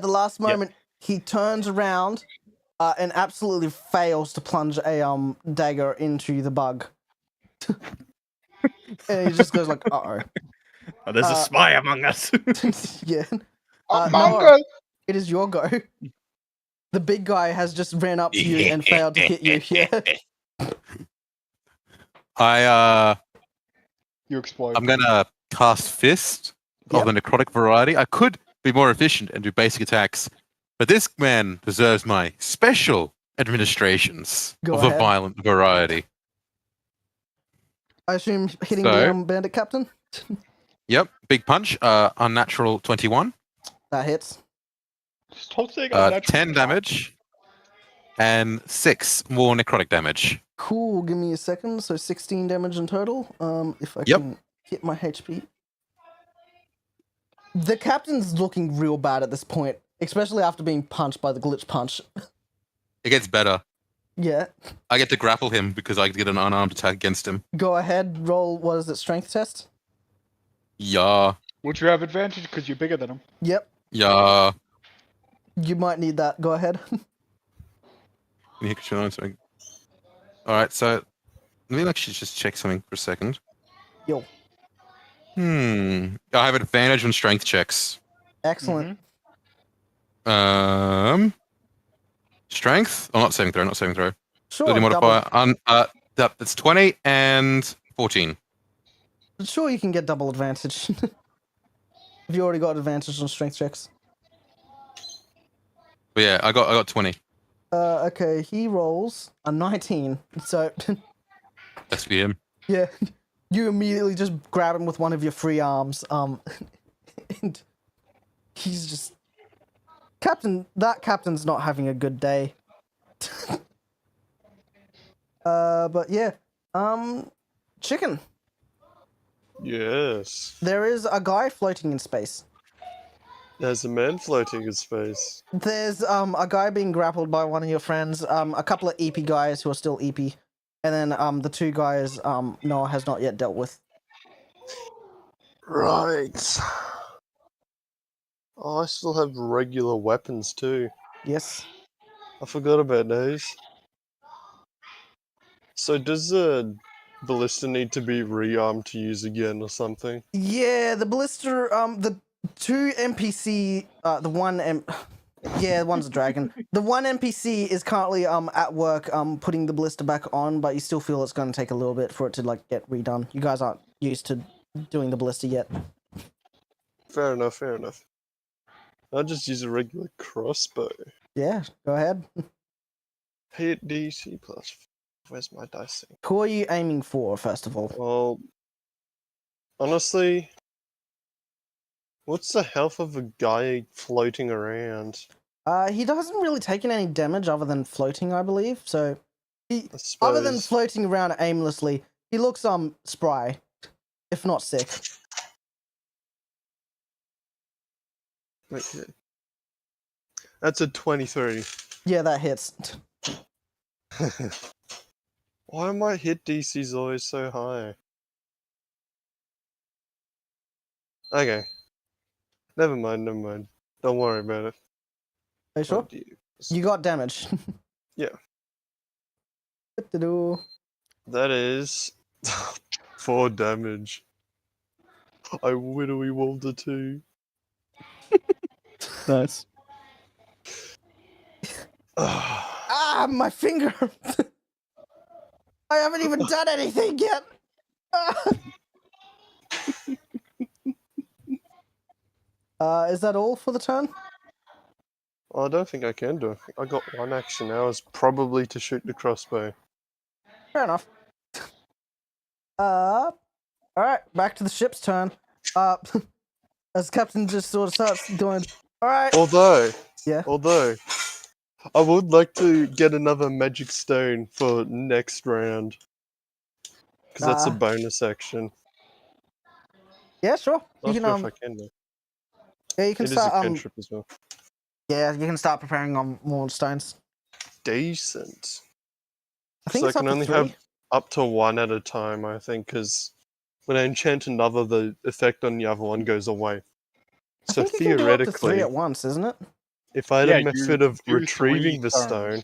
the last moment, he turns around and absolutely fails to plunge a dagger into the bug. And he just goes like, "Uh-oh." Oh, there's a spy among us. Yeah. Among Noah, us! it is your go. The big guy has just ran up to you and failed to hit you. Yeah. You explode. I'm gonna cast Fist of the necrotic variety. I could be more efficient and do basic attacks. But this man deserves my special administrations Go of ahead. a violent variety. I assume hitting So- the bandit captain. Yep, big punch, unnatural 21, That hits. Stop saying unnatural. 10 damage, and 6 more necrotic damage. Cool. Give me a second. So 16 damage in total. If I Yep. can hit my HP. The captain's looking real bad at this point, especially after being punched by the glitch punch. It gets better. Yeah. I get to grapple him because I get an unarmed attack against him. Go ahead. Roll. What is it? Strength test. Yeah, Would you have advantage because you're bigger than him? Yep. yeah. You might need that. Go ahead. Alright, so let me actually just check something for a second. Yo. I have advantage on strength checks. Excellent. Strength? Oh, not saving throw. Sure. Ability modifier. Double. That's 20 and 14. Sure, you can get double advantage. Have you already got advantage on strength checks? But yeah, I got 20. Okay, he rolls a 19. So, That's for him. yeah, you immediately just grab him with one of your free arms. And he's just that captain's not having a good day. But yeah, Chicken. Yes. There is a guy floating in space. There's a man floating in space. There's a guy being grappled by one of your friends, a couple of EP guys who are still EP, and then the two guys Noah has not yet dealt with. Right. Oh, I still have regular weapons too. Yes. I forgot about those. So does the ballista need to be rearmed to use again or something? Yeah, the ballista, the two NPC, yeah, one's a dragon. The one NPC is currently at work putting the ballista back on, but you still feel it's going to take a little bit for it to like get redone. You guys aren't used to doing the ballista yet. Fair enough. I'll just use a regular crossbow. Yeah, go ahead. Hit DC plus. Where's my dice thing? Who are you aiming for, first of all? Well, honestly, what's the health of a guy floating around? He doesn't really take any damage other than floating, I believe. So, I other than suppose. floating around aimlessly, he looks spry, if not sick. Okay. That's a 23. Yeah, that hits. Why are my hit DCs always so high? Okay. Never mind. Don't worry about it. Are you sure? You got damage. Yeah. Do-do-do. That is 4 damage. I widowy rolled a 2. Nice. Ah, my finger! I haven't even done anything yet! Is that all for the turn? I don't think I can do it. I got one action now. It's probably to shoot the crossbow. Fair enough. Alright, back to the ship's turn. As Captain just sort of starts doing, alright. Although, Yeah. I would like to get another magic stone for next round. Because that's a bonus action. Yeah, sure. Not You sure can, if I can though. yeah, you can It is a start, cantrip as well. yeah, you can start preparing on more stones. Decent. I think So it's I up can to only 3. have up to 1 at a time, I think, because when I enchant another, the effect on the other one goes away. I So think you can do up to 3 theoretically, at once, isn't it? if I had Yeah, a method you of do retrieving 3 the stone,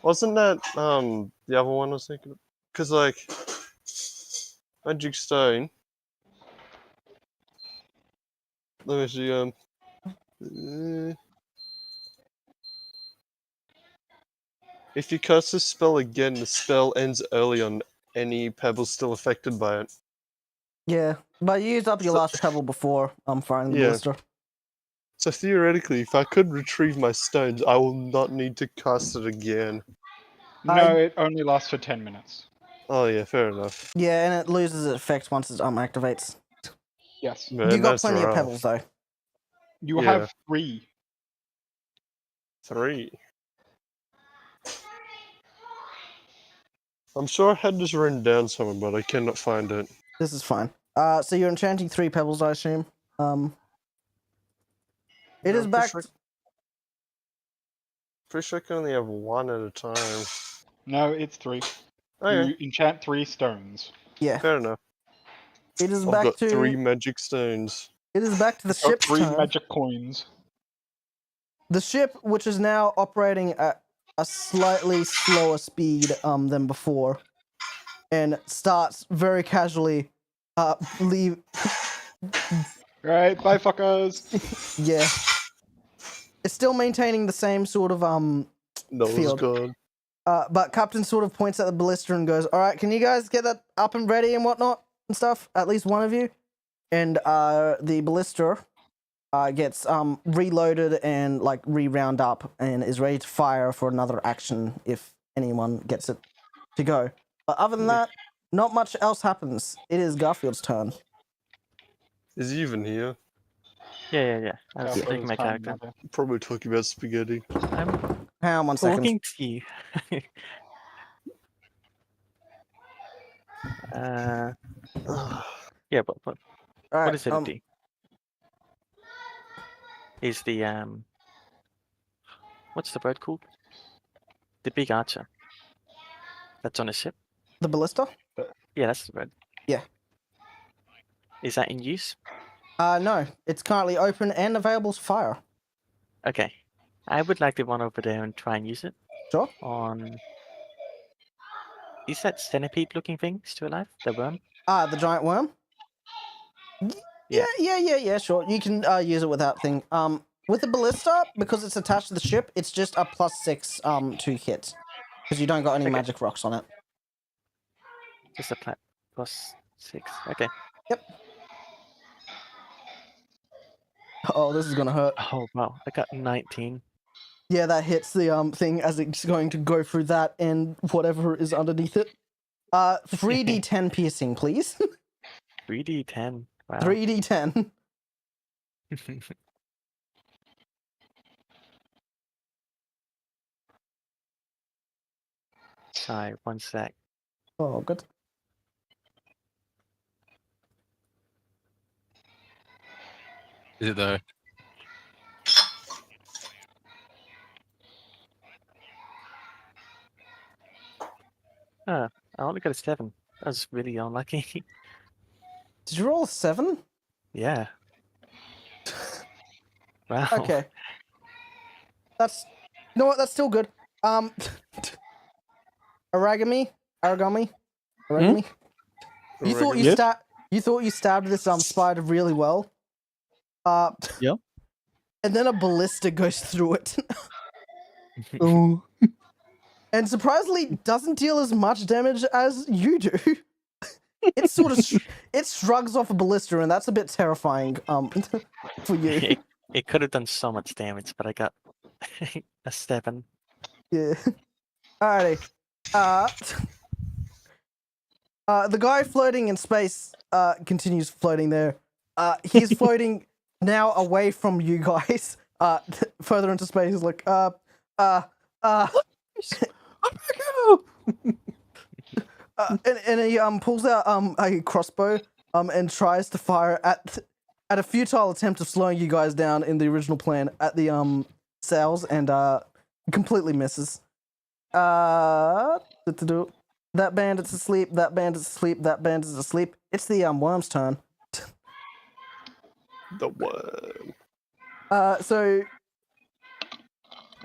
wasn't that the other one I was thinking of? Because like magic stone. Let me see. If you cast this spell again, the spell ends early on any pebbles still affected by it. Yeah, but you used up your So- last pebble before firing the Yeah. ballista. So theoretically, if I could retrieve my stones, I will not need to cast it again. No, it only lasts for 10 minutes. Oh yeah, fair enough. Yeah, and it loses its effect once it activates. Yes. Man, You got that's plenty of rough. pebbles though. You Yeah. have 3. 3. I'm sure I had this written down somewhere, but I cannot find it. This is fine. So you're enchanting 3 pebbles, I assume. It is back. Pretty sure I can only have 1 at a time. No, it's 3. Okay, You enchant 3 stones. Yeah. fair enough. It is I've back got to 3 magic stones. It is back to the It's got ship's 3 turn. magic coins. The ship, which is now operating at a slightly slower speed than before, and starts very casually leave. Right, bye fuckers. Yeah, it's still maintaining the same sort of That was Field. good. But Captain sort of points at the ballista and goes, "All right, can you guys get that up and ready and whatnot and stuff? At least one of you." And the ballista gets reloaded and like re-round up and is ready to fire for another action if anyone gets it to go. But other than that, not much else happens. It is Garfield's turn. Is he even here? Yeah. I was Garfield's taking my time character. now. Probably talking about spaghetti. I'm Hang on 1 second. talking to you. Yeah, but All what right, does it do? Is the what's the bird called? The big archer. That's on a ship. the ballista? Yeah, that's the bird. Yeah. Is that in use? No, it's currently open and available to fire. Okay. I would like to run over there and try and use it. Sure. On. Is that centipede-looking thing still alive? The worm? The giant worm? Yeah, sure. You can use it with that thing. With the ballista, because it's attached to the ship, it's just a +6 to hit. Because you don't got any Okay. magic rocks on it. Just a plat +6. Okay. Yep. Oh, this is gonna hurt. Oh wow, I got 19. Yeah, that hits the thing as it's going to go through that and whatever is underneath it. 3d10 piercing, please. 3d10. Wow. 3d10. Sorry, 1 sec. Oh, good. Is it though? I only got a 7. That was really unlucky. Did you roll a 7? Yeah. Wow. Okay. That's... You know what? That's still good. Aragami? You thought you Yep. You thought you stabbed this spider really well. Yep. And then a ballista goes through it. Oh. And surprisingly doesn't deal as much damage as you do. It sort of it shrugs off a ballista, and that's a bit terrifying for you. It could have done so much damage, but I got a 7. Yeah. Alrighty. The guy floating in space continues floating there. He's floating now away from you guys. Further into space. He's like, and he pulls out a crossbow and tries to fire at a futile attempt of slowing you guys down in the original plan at the sails, and completely misses. That bandit's asleep. That bandit's asleep. That bandit's asleep. It's the worm's turn. The worm. So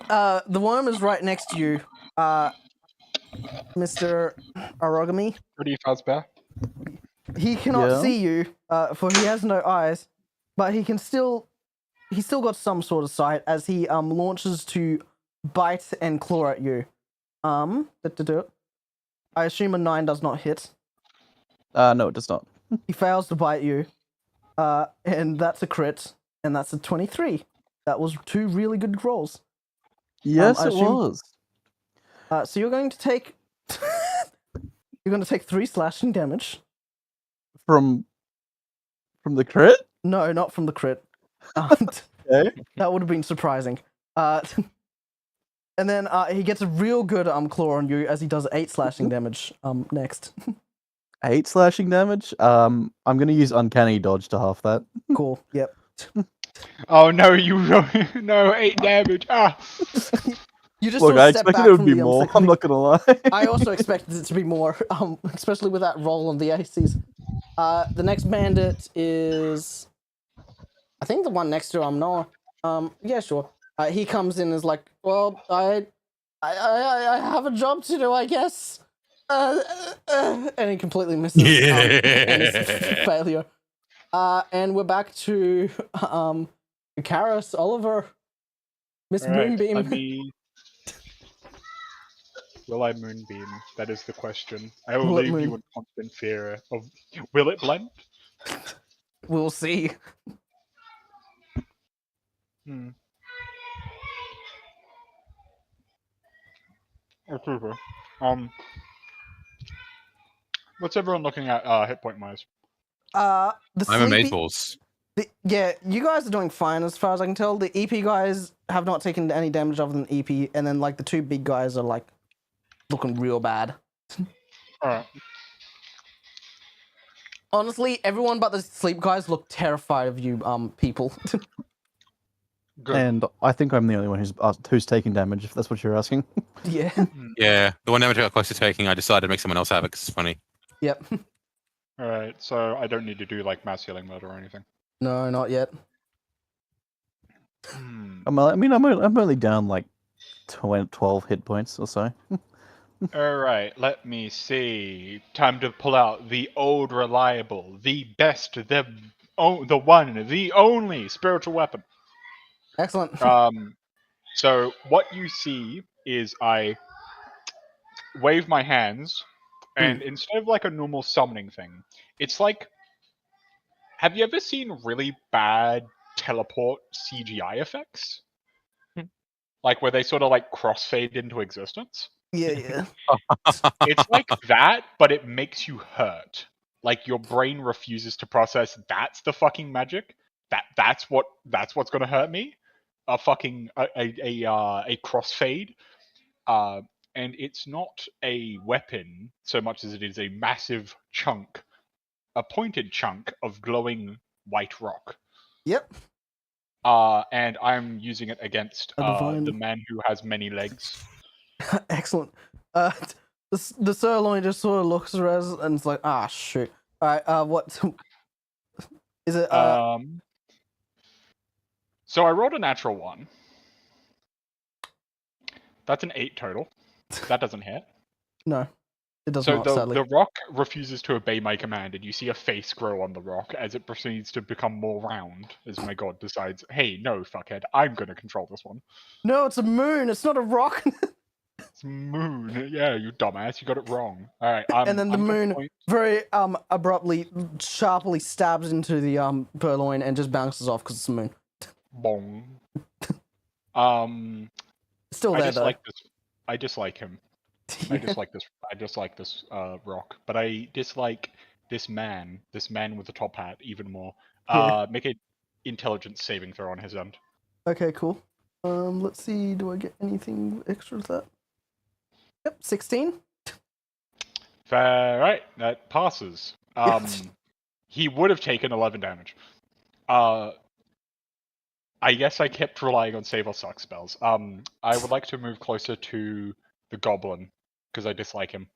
the worm is right next to you, Mr. Aragami. Pretty fazbear. He cannot Yeah. see you, for he has no eyes, but he's still got some sort of sight as he launches to bite and claw at you. I assume a 9 does not hit. No, it does not. He fails to bite you, and that's a crit, and that's a 23. That was 2 really good rolls. Yes, I it assume- was. So you're going to take 3 slashing damage. From the crit? No, not from the crit. Okay. That would have been surprising. And then he gets a real good claw on you as he does 8 slashing damage next. 8 slashing damage. I'm gonna use uncanny dodge to half that. Cool. Yep. Oh no, no 8 damage. Ah. You just Look, sort I of step expected back it would from be the, more. thing. I'm not gonna lie. I also expected it to be more, especially with that roll on the ACs. The next bandit is, I think the one next to Noah. Yeah, sure. He comes in as like, well, I have a job to do, I guess. And he completely misses. And it's failure. And we're back to Karis, Oliver, Miss Moonbeam. Will I Moonbeam? That is the question. I will Will it leave moon? you in constant fear of. Will it blend? We'll see. Hmm. Approval. What's everyone looking at hit point wise? The I'm sleepy- amazeballs. Yeah, you guys are doing fine as far as I can tell. The EP guys have not taken any damage other than EP, and then like the 2 big guys are like looking real bad. Alright. Honestly, everyone but the sleep guys look terrified of you, people. Good. And I think I'm the only one who's taking damage, if that's what you're asking. Yeah. Yeah, the one damage I got close to taking, I decided to make someone else have it because it's funny. Yep. Alright, so I don't need to do like mass healing mode or anything. No, not yet. I'm only down like 12 hit points or so. Alright, let me see. Time to pull out the old reliable, the best, the one, the only spiritual weapon. Excellent. So what you see is I wave my hands, and instead of like a normal summoning thing, it's like, have you ever seen really bad teleport CGI effects? Like where they sort of like crossfade into existence? Yeah. It's like that, but it makes you hurt. Like your brain refuses to process that's the fucking magic. That's what's gonna hurt me. A crossfade. And it's not a weapon so much as it is a massive chunk, a pointed chunk of glowing white rock. Yep. And I'm using it against the man who has many legs. Excellent. The sirloin just sort of looks around and it's like, ah, shoot. All right. What is it? So I rolled a natural 1. That's an 8 total. That doesn't hit. No, it does So not. Sadly. the rock refuses to obey my command, and you see a face grow on the rock as it proceeds to become more round. As my god decides, hey, no, fuckhead, I'm gonna control this one. No, it's a moon. It's not a rock. It's moon. Yeah, you dumbass, you got it wrong. All right. And then the moon very abruptly, sharply stabs into the purloin and just bounces off because it's a moon. Bong. Still there though. I dislike him. Yeah. I dislike this rock, but I dislike this man with the top hat even more. Yeah. Make an intelligence saving throw on his end. Okay, cool. Let's see. Do I get anything extra with that? Yep, 16. Right, that passes. He would have taken 11 damage. I guess I kept relying on save or suck spells. I would like to move closer to the goblin because I dislike him.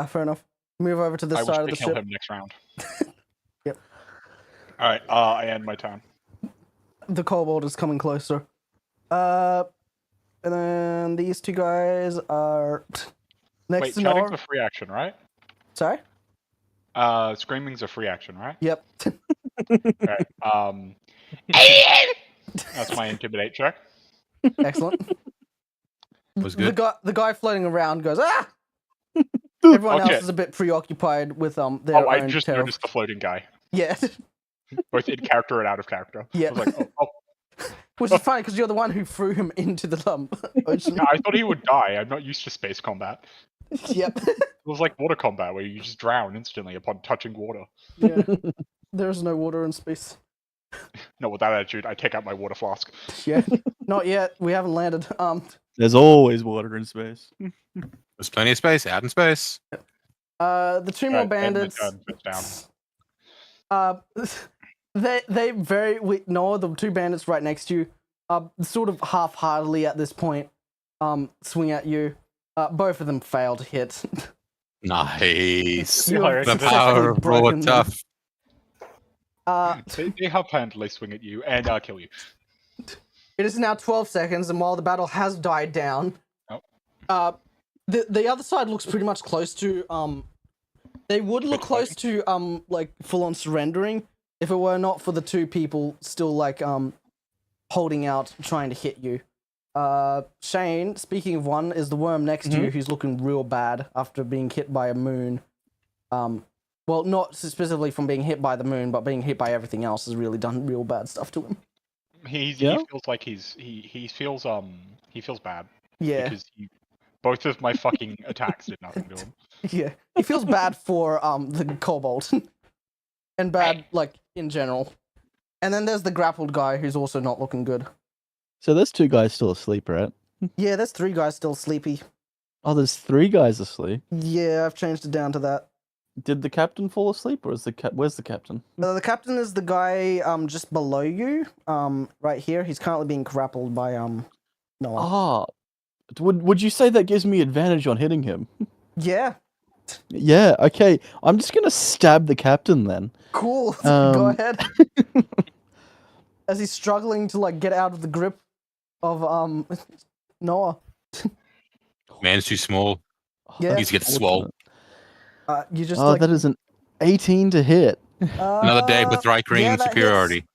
Fair enough. Move over to this side of the ship. I wish to kill him next round. Yep. All right. I end my turn. The kobold is coming closer. And then these 2 guys are next to Noah. Chatting's a free action, right? Sorry? Screaming's a free action, right? Yep. Alright. That's my intimidate check. Excellent. Was good. The guy floating around goes, ah! Everyone else is a bit preoccupied with their own I just terror. noticed the floating guy. Yeah. Both in character and out of character. Yeah. I was like, oh. Which is funny because you're the one who threw him into the ocean. I thought he would die. I'm not used to space combat. Yep. It was like water combat where you just drown instantly upon touching water. Yeah. There is no water in space. No, with that attitude, I take out my water flask. Yeah. Not yet. We haven't landed. There's always water in space. There's plenty of space out in space. The two more And the bandits. turn sits down. They very Noah, the two bandits right next to you, sort of half-heartedly at this point, swing at you. Both of them fail to hit. Nice. You have The successfully power of raw broken them. tough. They half-handedly swing at you and kill you. It is now 12 seconds, and while the battle has died down, the other side looks pretty much close to they would look close to like full-on surrendering if it were not for the two people still like holding out, trying to hit you. Shane, speaking of one, is the worm next to you who's looking real bad after being hit by a moon. Well, not specifically from being hit by the moon, but being hit by everything else has really done real bad stuff to him. He feels like he feels bad. Yeah. Because both of my fucking attacks did nothing to him. Yeah. He feels bad for the kobold. And bad like in general. And then there's the grappled guy who's also not looking good. So there's two guys still asleep, right? Yeah, there's three guys still sleepy. Oh, there's three guys asleep. Yeah, I've changed it down to that. Did the captain fall asleep, or is where's the captain? The captain is the guy just below you, right here. He's currently being grappled by Noah. Ah, would you say that gives me advantage on hitting him? Yeah. Yeah. Okay. I'm just gonna stab the captain then. Cool. Go ahead. As he's struggling to like get out of the grip of Noah. Man's too small. Yeah. He's get swole. You just Oh, that is an 18 to hit. Another day with dry green yeah, that superiority.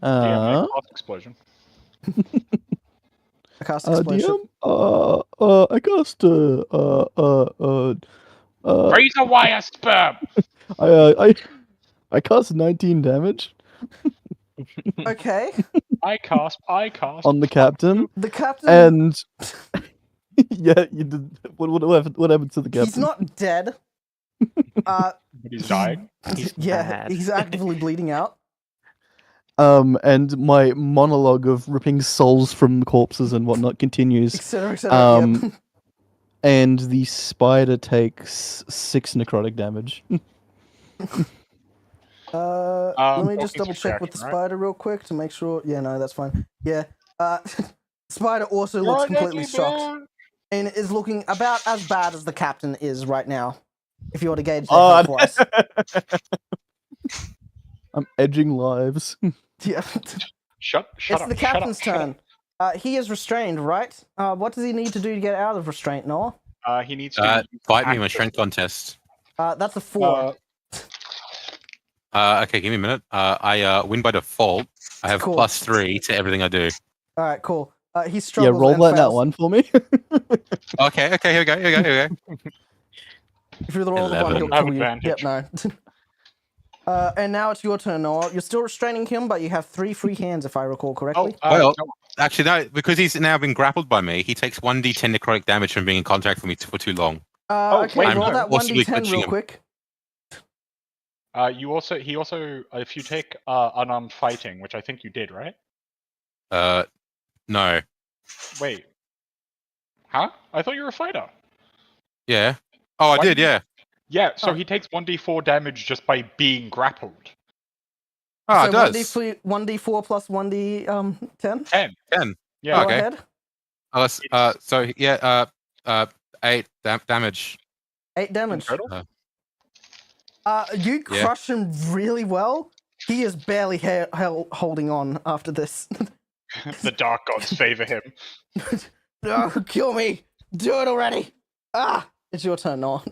Yeah, explosion. I cast explosion. DM, I cast Razor wire sperm. I cast 19 damage Okay. I cast on the captain, The captain. and yeah, you did. What happened to the captain? He's not dead. But he's dying. bad. He's actively bleeding out. And my monologue of ripping souls from corpses and whatnot continues. Etc. Etc. Yep. And the spider takes 6 necrotic damage. Let me just okay, double check with the subtraction, right? spider real quick to make sure. Yeah, no, that's fine. Yeah. Spider also looks completely shocked and is looking about as bad as the captain is right now. If you were to gauge their health wise. I'm edging lives. Yeah. Shut It's up. the captain's turn. He is restrained, right? What does he need to do to get out of restraint, Noah? He needs to Fight me in a strength contest. That's a 4. Okay, give me a minute. I win by default. I have Cool. +3 to everything I do. All right, cool. He Yeah, struggles roll and that fails. one for me. Okay, here we go. If you're the roll of one, 11. he'll I have kill you. Yep, advantage. no. And now it's your turn, Noah. You're still restraining him, but you have 3 free hands, if I recall correctly. Well, actually, no, because he's now been grappled by me, he takes 1d10 necrotic damage from being in contact with me for too long. Okay, wait, roll I'm that possibly 1d10 glitching real him. quick. He also, if you take unarmed fighting, which I think you did, right? No. Wait. Huh? I thought you were a fighter. Yeah. Oh, I Why did, did you- yeah. Yeah, so Oh. he takes 1d4 damage just by being grappled. Oh, So it does. 1d4 plus 1d10. 10. Yeah. Oh, Go okay. ahead. So yeah, 8 damage. 8 damage. Total? You Yeah. crush him really well. He is barely holding on after this. The dark gods favor him. No, kill me! Do it already! It's your turn, Noah.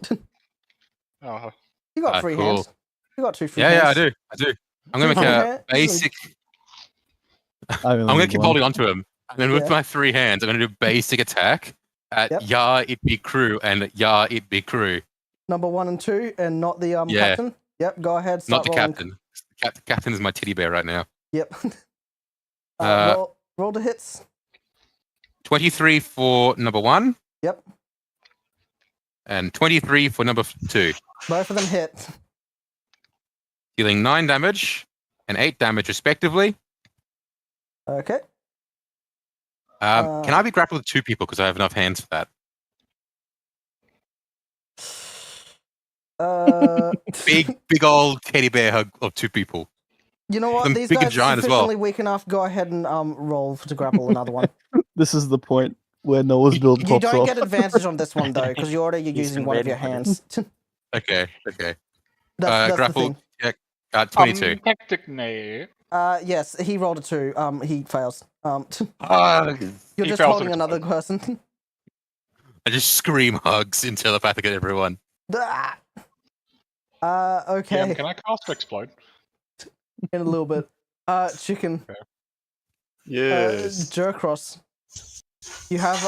Oh, You got 3 cool. hands. You got 2 free Yeah, hands. I do. I'm gonna make Okay. a basic. I'm I'm gonna keep holding on to him, and then with Yeah. my 3 hands, I'm gonna do basic attack at Yep. Ya It Be Crew and Ya It Be Crew. Number 1 and 2, and not the Yeah. captain. Yep, go ahead. Not Start the rolling. captain. The captain is my teddy bear right now. Yep. Roll the hits. 23 for number 1. Yep. And 23 for number 2. Both of them hit. Dealing 9 damage and 8 damage respectively. Okay. Can I be grappled with 2 people because I have enough hands for that? Big old teddy bear hug of 2 people. You know what? Them These big and guys are giant as well. sufficiently weak enough. Go ahead and roll to grapple another one. This is the point where Noah's build You pops don't off. get advantage on this one though, because you're already using one of your hands. Okay. That's the Grapple thing. check. 22. Technically, Yes, he rolled a 2. He fails. You're He just fails holding to another person. I just scream hugs in telepathic at everyone. Okay. can I cast Explode? In a little bit. Chicken. Yes. Jerkross. You have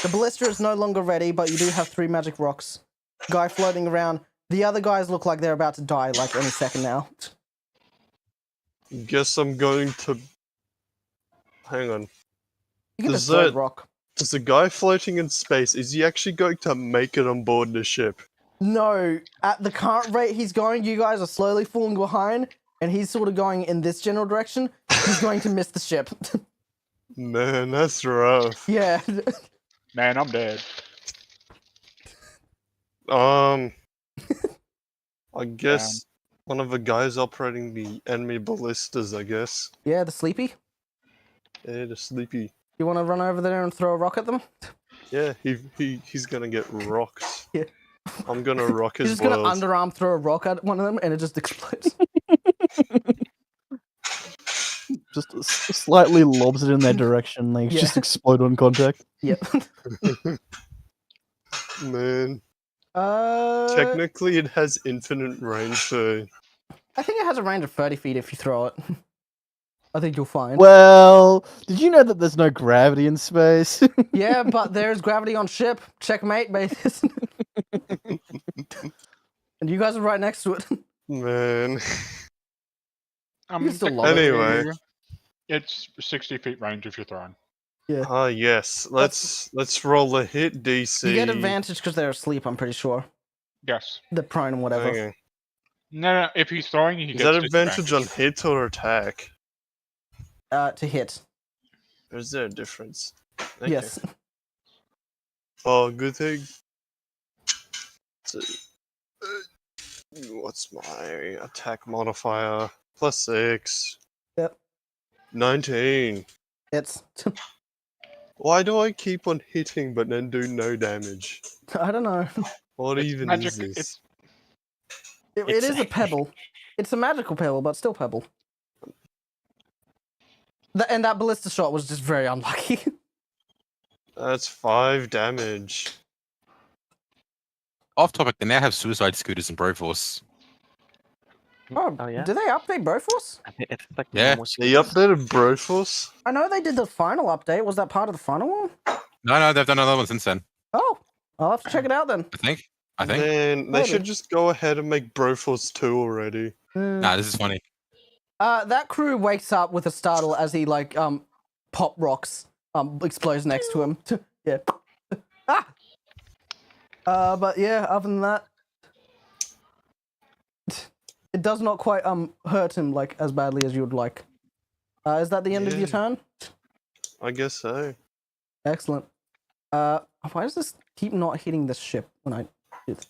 the ballista is no longer ready, but you do have 3 magic rocks. Guy floating around. The other guys look like they're about to die like any second now. Guess I'm going to. Hang on. You get a Does third that- rock. Does the guy floating in space, is he actually going to make it on board the ship? No, at the current rate he's going, you guys are slowly falling behind, and he's sort of going in this general direction. He's going to miss the ship. Man, that's rough. Yeah. Man, I'm dead. I guess one of the guys operating the enemy ballistas, I guess. Yeah, the sleepy. Yeah, the sleepy. You want to run over there and throw a rock at them? Yeah, he's gonna get rocks. Yeah. I'm gonna rock his He's just world. gonna underarm throw a rock at one of them, and it just explodes. Just slightly lobs it in their direction. They Yeah. just explode on contact. Yep. Man, Uh, technically it has infinite range, so I think it has a range of 30 feet if you throw it. I think you'll find. Well, did you know that there's no gravity in space? Yeah, but there's gravity on ship. Checkmate, baby. And you guys are right next to it. man. You still love it. Anyway. It's 60 feet range if you're throwing. Ah yes, let's roll a hit DC. You get advantage because they're asleep, I'm pretty sure. Yes. They're prone and whatever. Okay. No, if he's throwing, he Is gets that advantage on hit or attack? To hit. Or is there a difference? Okay. Yes. Oh, good thing. So, what's my attack modifier? +6. Yep. 19. It's. Why do I keep on hitting but then do no damage? I don't know. What It's even magic, is this? it's- It It's- is a pebble. It's a magical pebble, but still pebble. And that ballista shot was just very unlucky. That's 5 damage. Off topic, they now have suicide scooters in Broforce. Oh yeah. Did they update Broforce? I think it's like Yeah. normal They updated Broforce? I know they did the final update. Was that part of the final one? No, they've done another one since then. Oh, I'll have to check it out then. I think. Man, they Maybe. should just go ahead and make Broforce 2 already. Nah, this is funny. That crew wakes up with a startle as he like pop rocks explodes next to him. Yeah. But yeah, other than that, it does not quite hurt him like as badly as you would like. Is that the end of your Yeah. turn? I guess so. Excellent. Why does this keep not hitting this ship when I do this?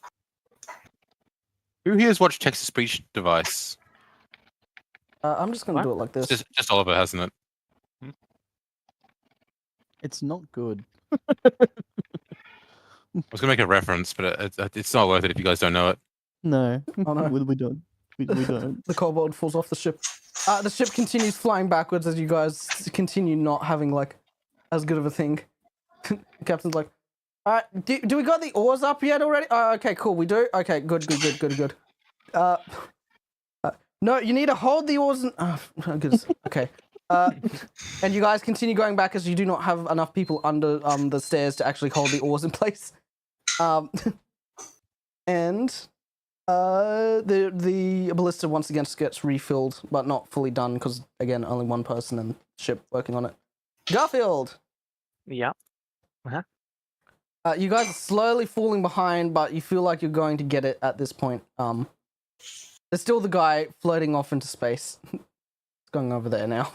Who here has watched Text to Speech Device? I'm just gonna What? do it like this. Just Oliver, hasn't it? It's not good. I was gonna make a reference, but it's not worth it if you guys don't know it. No, Oh, no. we don't. We don't. The kobold falls off the ship. The ship continues flying backwards as you guys continue not having like as good of a thing. The captain's like, "All right, do we got the oars up yet already? Okay, cool. We do. Okay, good. No, you need to hold the oars. And, goodness. Okay. And you guys continue going back as you do not have enough people under the stairs to actually hold the oars in place. And The ballista once again gets refilled, but not fully done because again, only one person and ship working on it. Garfield. Yeah. You guys are slowly falling behind, but you feel like you're going to get it at this point. There's still the guy floating off into space. It's going over there now.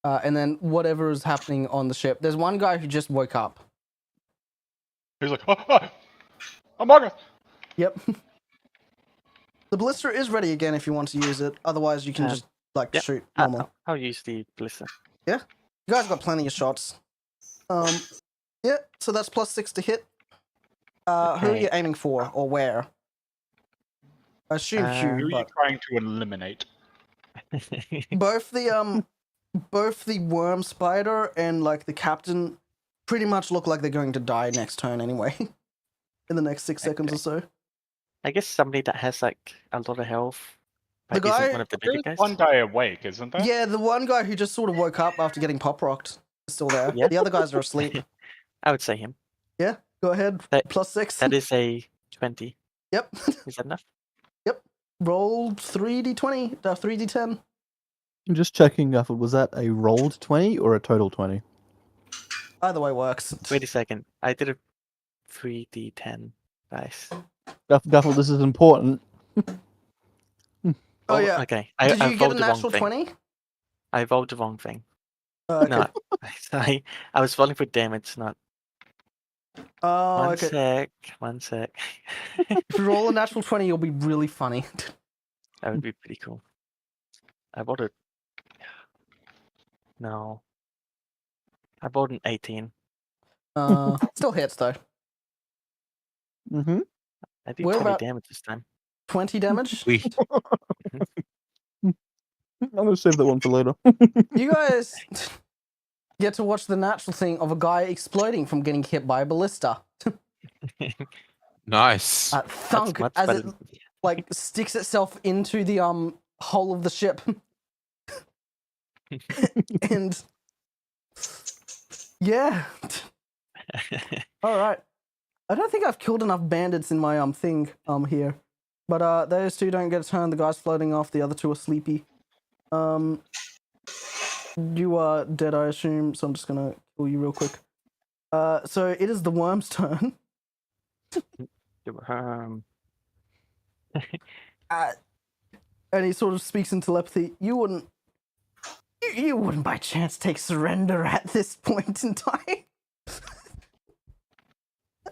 And then whatever is happening on the ship. There's one guy who just woke up. He's like, oh my god! Yep. The ballista is ready again if you want to use it. Otherwise, you can just shoot normal. I'll use the ballista. Yeah. You guys got plenty of shots. Yeah. So that's +6 to hit. Who are you aiming for or where? I assume Hugh. Who are you trying to eliminate? Both the worm spider and like the captain pretty much look like they're going to die next turn anyway. In the next 6 seconds or so. I guess somebody that has like a lot of health. The But guy- isn't one of the bigger guys. One guy awake, isn't there? Yeah, the one guy who just sort of woke up after getting pop rocked is still there. Yeah. The other guys are asleep. I would say him. Yeah, go ahead. That- +6. That is a 20. Yep. Is that enough? Roll 3d20, 3d10. I'm just checking, Garfield, was that a rolled 20 or a total 20? Either way works. Wait a second. I did a 3d10 dice. Garfield, this is important. Oh yeah. Okay. Did I you get a rolled the wrong natural thing. 20? I rolled the wrong thing. Okay. No, I was rolling for damage, not. Oh, okay. One sec. If you roll a natural 20, you'll be really funny. That would be pretty cool. I rolled a. No. I rolled an 18. Still hits though. Mm-hmm. I did What 20 about- damage this time. 20 damage. Sweet. I'm gonna save that one for later. You guys get to watch the natural thing of a guy exploding from getting hit by a ballista. Nice. Thunk much as better it than- like sticks itself into the hull of the ship. And yeah. All right. I don't think I've killed enough bandits in my thing here. But those two don't get a turn. The guy's floating off. The other two are sleepy. You are dead, I assume. So I'm just gonna kill you real quick. So it is the worm's turn. And he sort of speaks in telepathy. You wouldn't by chance take surrender at this point in time.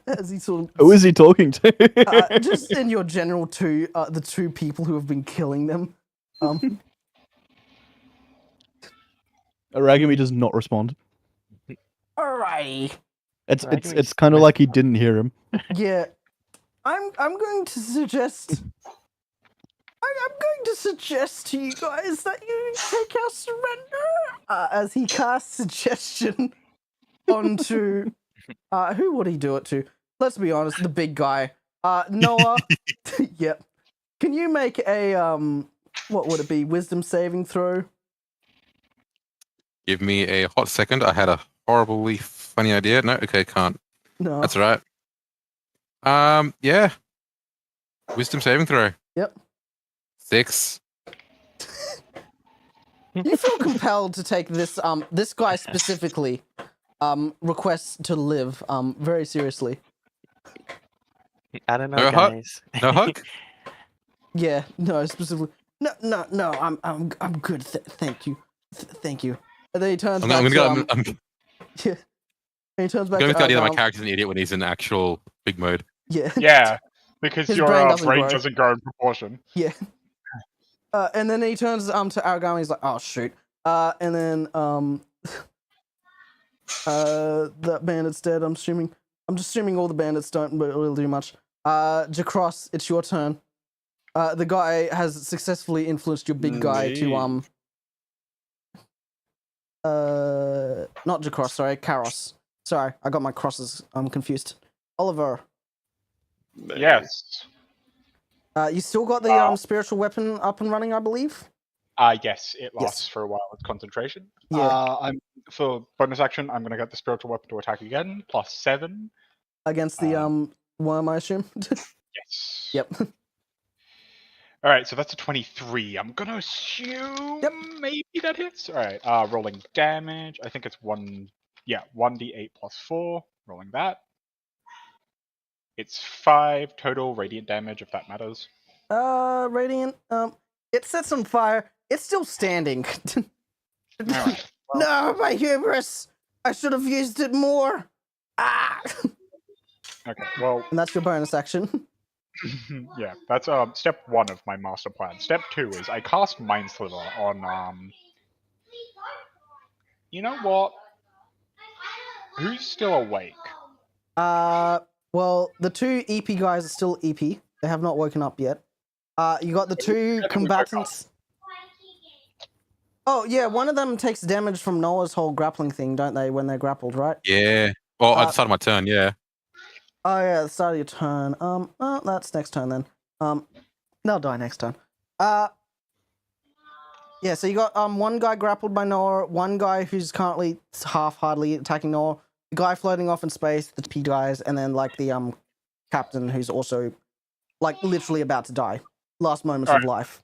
As he sort of Who is he talking to? just in your general the two people who have been killing them. Aragami does not respond. Alrighty. It's kind of like he didn't hear him. Yeah. I'm going to suggest to you guys that you take our surrender. As he casts suggestion onto who would he do it to? Let's be honest, the big guy. Noah. Yep. Can you make a what would it be? Wisdom saving throw? Give me a hot second. I had a horribly funny idea. No, okay, can't. No. That's all right. Yeah. Wisdom saving throw. Yep. 6. You feel compelled to take this this guy specifically requests to live very seriously. I don't know, No hug? guys. No hug? Yeah, no, specifically. No, I'm good. Thank you. Thank you. And then he turns I'm back gonna to, I'm yeah. And he turns back going with to the idea that my Argyle. character's an idiot when he's in actual big mode. Yeah. Yeah, because His your brain brain, doesn't doesn't, grow. grow in proportion. Yeah. And then he turns to Aragami. He's like, "Oh shoot!" And then that bandit's dead. I'm just assuming all the bandits don't really do much. Jacross, it's your turn. The guy has successfully influenced your big guy to not Jacross, sorry, Karos. Sorry, I got my crosses. I'm confused. Oliver. Yes. You still got the spiritual weapon up and running, I believe. Yes, it lasts for a while with concentration. Yeah. I'm for bonus action. I'm gonna get the spiritual weapon to attack again, +7. Against the worm, I assume. Yes. Yep. All right, so that's a 23. I'm gonna assume maybe that hits. All right, rolling damage. I think it's 1d8 plus 4. Rolling that. It's 5 total radiant damage, if that matters. Radiant. It sets on fire. It's still standing. All right. No, my hubris. I should have used it more. Ah. Okay. Well. And that's your bonus action. Yeah, that's step 1 of my master plan. Step 2 is I cast Mind Sliver on You know what? Who's still awake? Well, the 2 EP guys are still EP. They have not woken up yet. You got the 2 combatants. Oh yeah, one of them takes damage from Noah's whole grappling thing, don't they? When they're grappled, right? Yeah. Well, at the start of my turn, yeah. Oh yeah, at the start of your turn. Well, that's next turn then. They'll die next turn. Yeah, so you got one guy grappled by Noah, one guy who's currently half-heartedly attacking Noah, the guy floating off in space, the P guys, and then like the captain who's also like literally about to die. Last moments of life.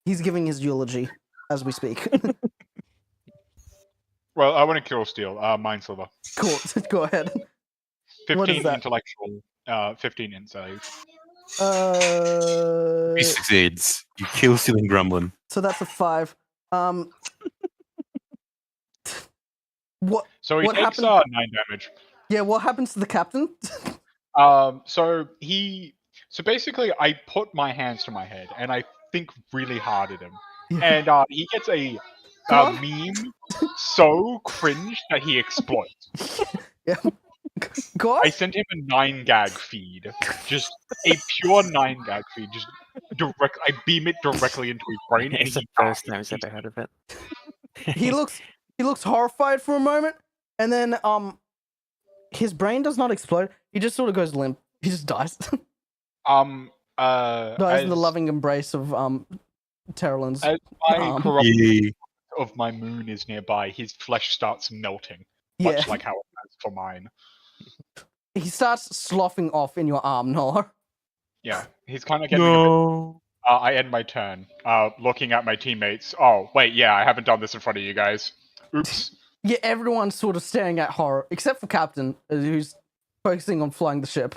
He's giving his eulogy as we speak. Well, I want to kill steal. Mind Sliver. Cool. Go ahead. 15 intellectual, 15 insight. He succeeds. You kill stealing grumbling. So that's a 5. What? So he what takes happened? 9 damage. Yeah, what happens to the captain? So basically, I put my hands to my head and I think really hard at him, and he gets a meme so cringe that he explodes. Yeah. God? I sent him a 9-gag feed, just a pure 9-gag feed, just direct. I beam it directly into his brain, and It's the first time I've ever heard of it. He looks horrified for a moment, and then his brain does not explode. He just sort of goes limp. He just dies. Dies in the loving embrace of Terrellon's as my arm. corruption of my moon is nearby, his flesh starts melting, much like how it has for mine. He starts sloughing off in your arm, Noah. Yeah, he's kind of getting a bit... I end my turn, looking at my teammates. Oh, wait, yeah, I haven't done this in front of you guys. Oops. Yeah, everyone's sort of staring at horror, except for Captain, who's focusing on flying the ship.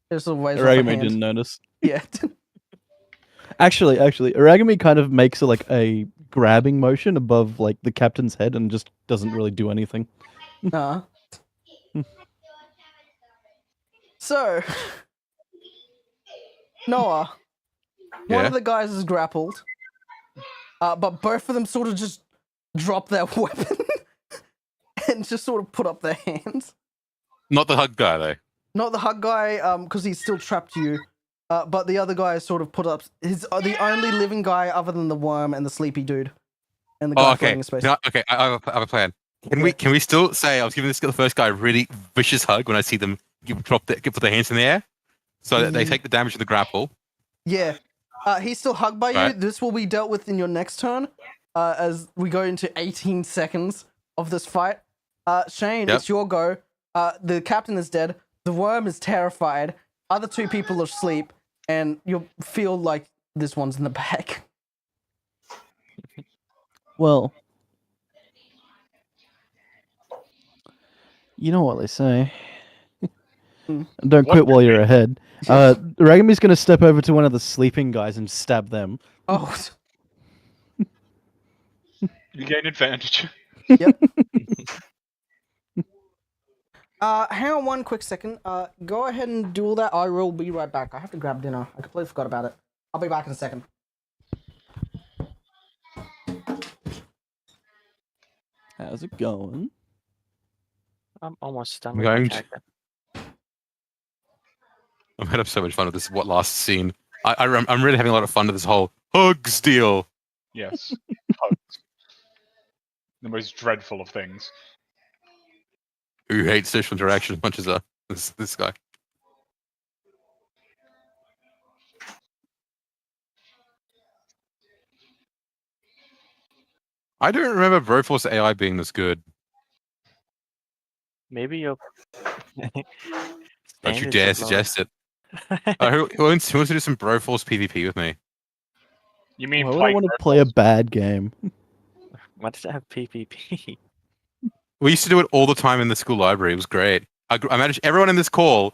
There's always Aragami didn't notice. Yeah. Actually, Aragami kind of makes a grabbing motion above like the captain's head and just doesn't really do anything. So, Noah, one of the guys is grappled, but both of them sort of just drop their weapon and just sort of put up their hands. Not the hug guy, though. Not the hug guy, because he's still trapped to you. But the other guy sort of put up. He's the only living guy other than the worm and the sleepy dude, and the guy floating in space. No, okay, I have a plan. Can we still say I was giving the first guy a really vicious hug when I see them put their hands in the air, so that they take the damage of the grapple? Yeah. He's still hugged by you. This will be dealt with in your next turn, as we go into 18 seconds of this fight. Shane, it's your go. The captain is dead. The worm is terrified. Other 2 people are asleep, and you'll feel like this one's in the back. Well, you know what they say. Don't quit while you're ahead. Ragami's going to step over to one of the sleeping guys and stab them. Oh. You gain advantage. Yep. Hang on 1 quick second. Go ahead and do all that. I will be right back. I have to grab dinner. I completely forgot about it. I'll be back in a second. How's it going? I'm almost done I'm with my going character. I've had so much fun with this last scene. I'm really having a lot of fun with this whole hugs deal. Yes. Hugs. The most dreadful of things. Who hates social interaction as much as this guy. I don't remember Broforce AI being this good. Maybe you'll. Don't you dare suggest it. Who wants to do some Broforce PvP with me? You mean Why would I play want to play a bad game? Why does it have PvP? We used to do it all the time in the school library. It was great. I managed everyone in this call,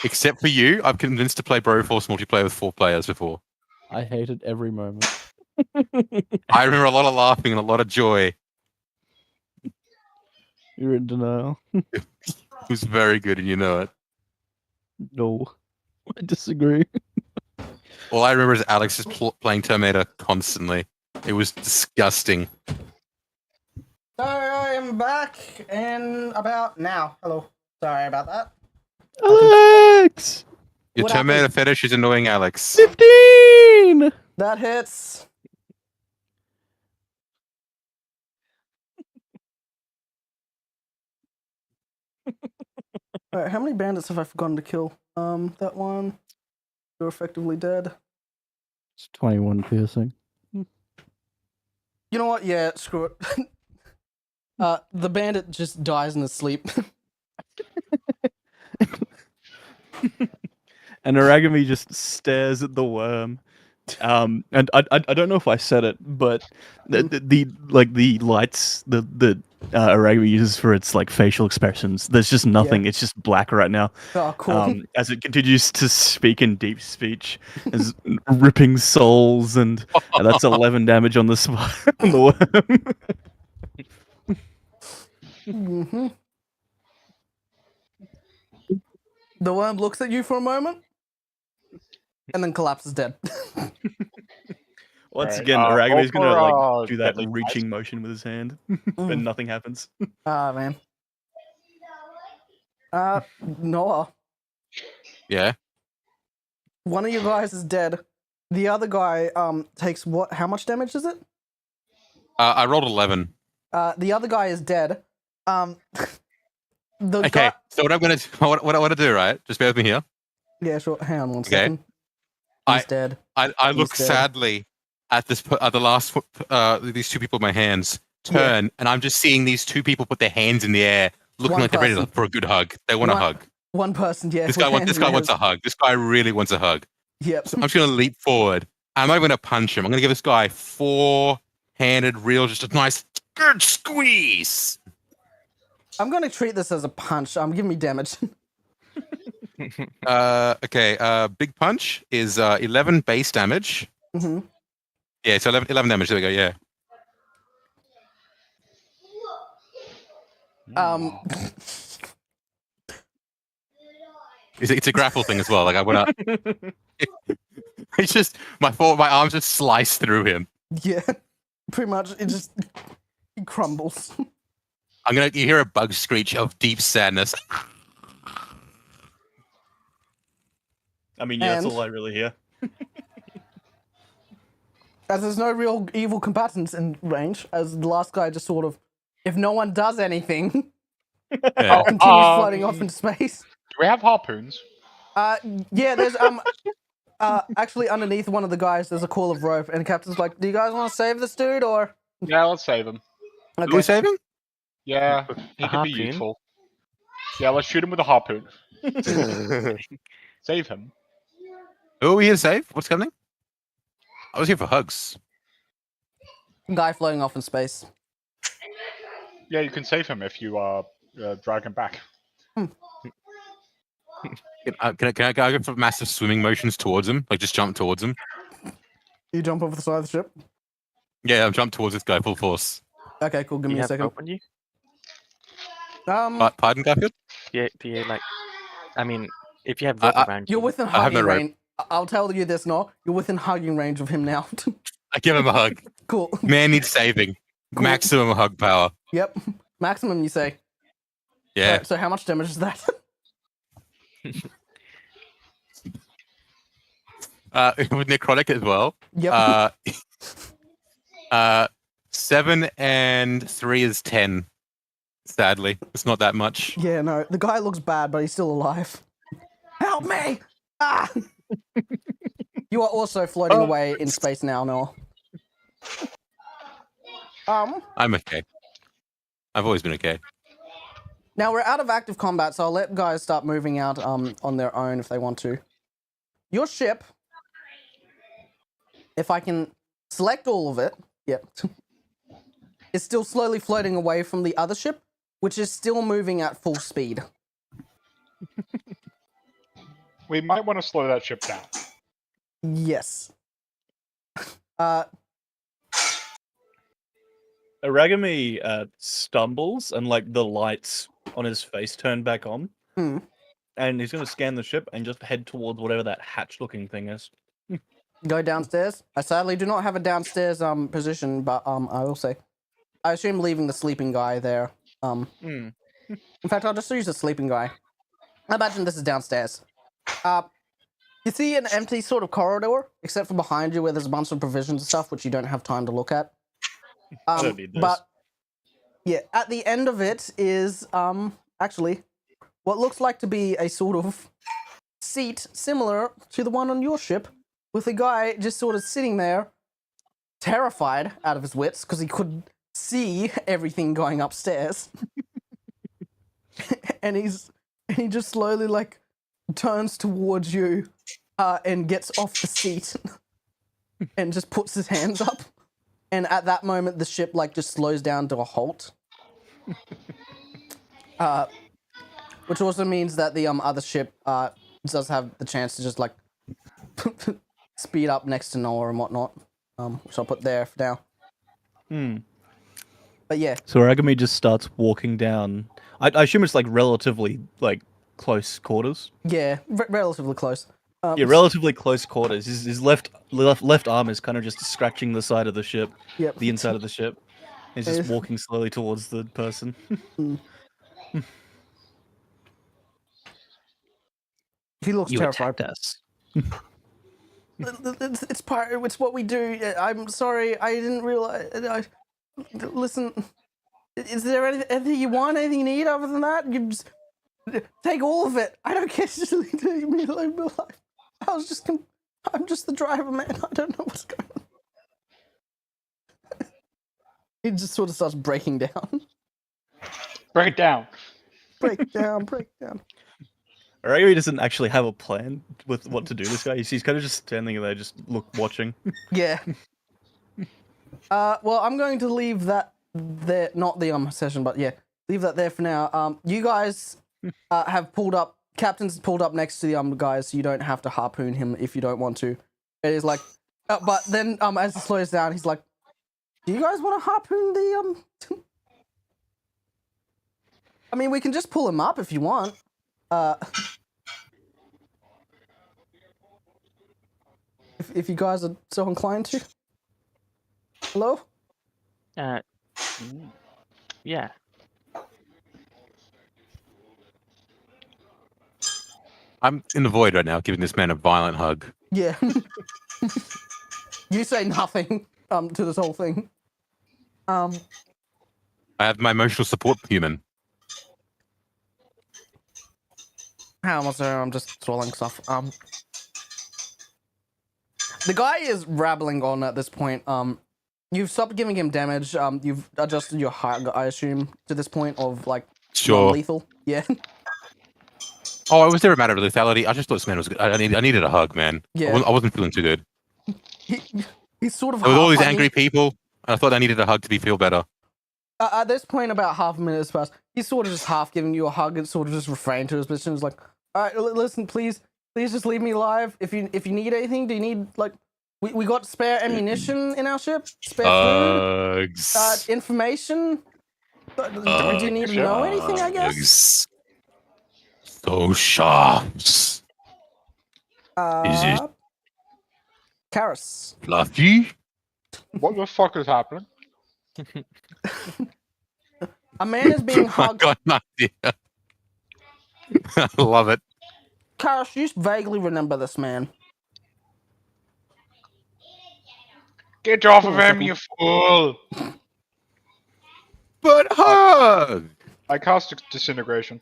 except for you. I've convinced to play Broforce multiplayer with 4 players before. I hated every moment. I remember a lot of laughing and a lot of joy. You're in denial. It was very good, and you know it. No, I disagree. All I remember is Alex just playing Terminator constantly. It was disgusting. So I am back in about now. Hello. Sorry about that. Alex! Your What Terminator happened? fetish is annoying, Alex. 15! That hits. Alright, how many bandits have I forgotten to kill? That one. You're effectively dead. It's 21 piercing. You know what? Yeah, screw it. The bandit just dies in his sleep. And Aragami just stares at the worm. And I don't know if I said it, but the lights the Aragami uses for its like facial expressions, there's just nothing. It's just black right now. Oh, cool. As it continues to speak in deep speech, as ripping souls, and that's 11 damage on the spot on the worm. Mm-hmm. The worm looks at you for a moment, and then collapses dead. Once Right, again, Aragami's roll gonna for, like do that deadly reaching dice. motion with his hand, but nothing happens. Ah, man. Noah, Yeah. one of you guys is dead. The other guy takes what? How much damage is it? I rolled 11. The other guy is dead. The Okay, guy... so what I'm gonna what I want to do, right? Just bear with me here. Yeah, sure. Hang on one second. He's dead. I look He's dead. sadly at this at the last these 2 people in my hands turn, and I'm just seeing these 2 people put their hands in the air, looking One like they're ready person. for a good hug. They want a One- hug. One person, yeah. This with guy wants hands in a his- hug. This guy really wants a hug. Yep. So I'm just gonna leap forward. I'm not even gonna punch him. I'm gonna give this guy 4-handed real, just a nice good squeeze. I'm gonna treat this as a punch. Give me damage. Okay. Big punch is 11 base damage. Mm-hmm. Yeah, so 11 damage. There we go. Yeah. It's a grapple thing as well. Like I wanna. It's just my arms just slice through him. Yeah. Pretty much. He crumbles. You hear a bug screech of deep sadness. I mean, yeah, that's And- all I really hear. As there's no real evil combatants in range, as the last guy just sort of, if no one does anything, Yeah. continues floating off into space. Do we have harpoons? Yeah, there's actually underneath one of the guys, there's a coil of rope, and the captain's like, "Do you guys want to save this dude or?" Yeah, let's save him. Are we saving? Yeah, he could be harpoon? useful. Yeah, let's shoot him with a harpoon. Save him. Who are we here to save? What's happening? I was here for hugs. Guy floating off in space. Yeah, you can save him if you drag him back. Can I go for massive swimming motions towards him? Like just jump towards him? You jump over the side of the ship. Yeah, I'll jump towards this guy full force. Okay, cool. Give Do me you a have second. rope on you? Pardon, Garfield? Do you like? I mean, if you have I- rope around You're you, within I have no hugging rope. range. I'll tell you this, no. You're within hugging range of him now. I give him a hug. Cool. Man needs saving. Cool. Maximum hug power. Yep. Maximum, you say. Yeah. Right, so how much damage is that? With necrotic as well. Yep. 7 and 3 is 10. Sadly, it's not that much. Yeah, no. The guy looks bad, but he's still alive. Help me! Ah! You are also floating away in space now, Noah. I'm okay. I've always been okay. Now we're out of active combat, so I'll let guys start moving out on their own if they want to. your ship, if I can select all of it, yep, is still slowly floating away from the other ship, which is still moving at full speed. We might want to slow that ship down. Yes. Aragami stumbles and like the lights on his face turn back on. And he's going to scan the ship and just head towards whatever that hatch-looking thing is. Go downstairs. I sadly do not have a downstairs position, but I will say, I assume leaving the sleeping guy there. In fact, I'll just use the sleeping guy. I imagine this is downstairs. You see an empty sort of corridor, except for behind you where there's a bunch of provisions and stuff, which you don't have time to look at. I don't need those. But yeah, at the end of it is actually what looks like to be a sort of seat similar to the one on your ship, with a guy just sort of sitting there, terrified out of his wits because he couldn't see everything going upstairs. and he just slowly like turns towards you and gets off the seat and just puts his hands up. And at that moment, the ship like just slows down to a halt. Which also means that the other ship does have the chance to just like speed up next to Noah and whatnot. Which I'll put there for now. But yeah. So Aragami just starts walking down. I assume it's like relatively like close quarters. Yeah, relatively close. Yeah, relatively close quarters. His left arm is kind of just scratching the side of the ship. Yep. The inside of the ship. He's just walking slowly towards the person. He looks You terrified. attacked us. It's what we do. I'm sorry, I didn't realize. Listen, is there anything you want, anything you need other than that? You just take all of it. I don't care. Just leave me alone my life. I'm just the driver, man. I don't know what's going on. He just sort of starts breaking down. Break it down. Break down. Aragami doesn't actually have a plan with what to do. This guy, he's kind of just standing there, just watching. Yeah. Well, I'm going to leave that there, not the session, but yeah, leave that there for now. You guys have pulled up. Captain's pulled up next to the guys, so you don't have to harpoon him if you don't want to. It is like, but then as he slows down, he's like, "Do you guys want to harpoon the I mean, we can just pull him up if you want. If you guys are so inclined to. Hello? Yeah. I'm in the void right now, giving this man a violent hug. Yeah. You say nothing to this whole thing. I have my emotional support human. How much I'm just swallowing stuff. The guy is rabbling on at this point. You've stopped giving him damage. You've adjusted your hug, I assume, to this point of like non-lethal. Yeah. Oh, was there a matter of lethality? I just thought this man was good. I needed a hug, man. Yeah. I wasn't feeling too good. He's sort of. With all these angry people, I thought I needed a hug to feel better. At this point, about half a minute has passed. He's sort of just half giving you a hug and sort of just refrained to his position. He's like, "All right, listen, please just leave me alive. If you need anything, do you need like we got spare ammunition in our ship, spare food, information? Do you need to know anything? I guess." So sharps. Is it Karis? fluffy? What the fuck is happening? A man is being hugged. I got an idea. I love it. Karis, you vaguely remember this man. Get off of him, you fool! But hug! I cast disintegration.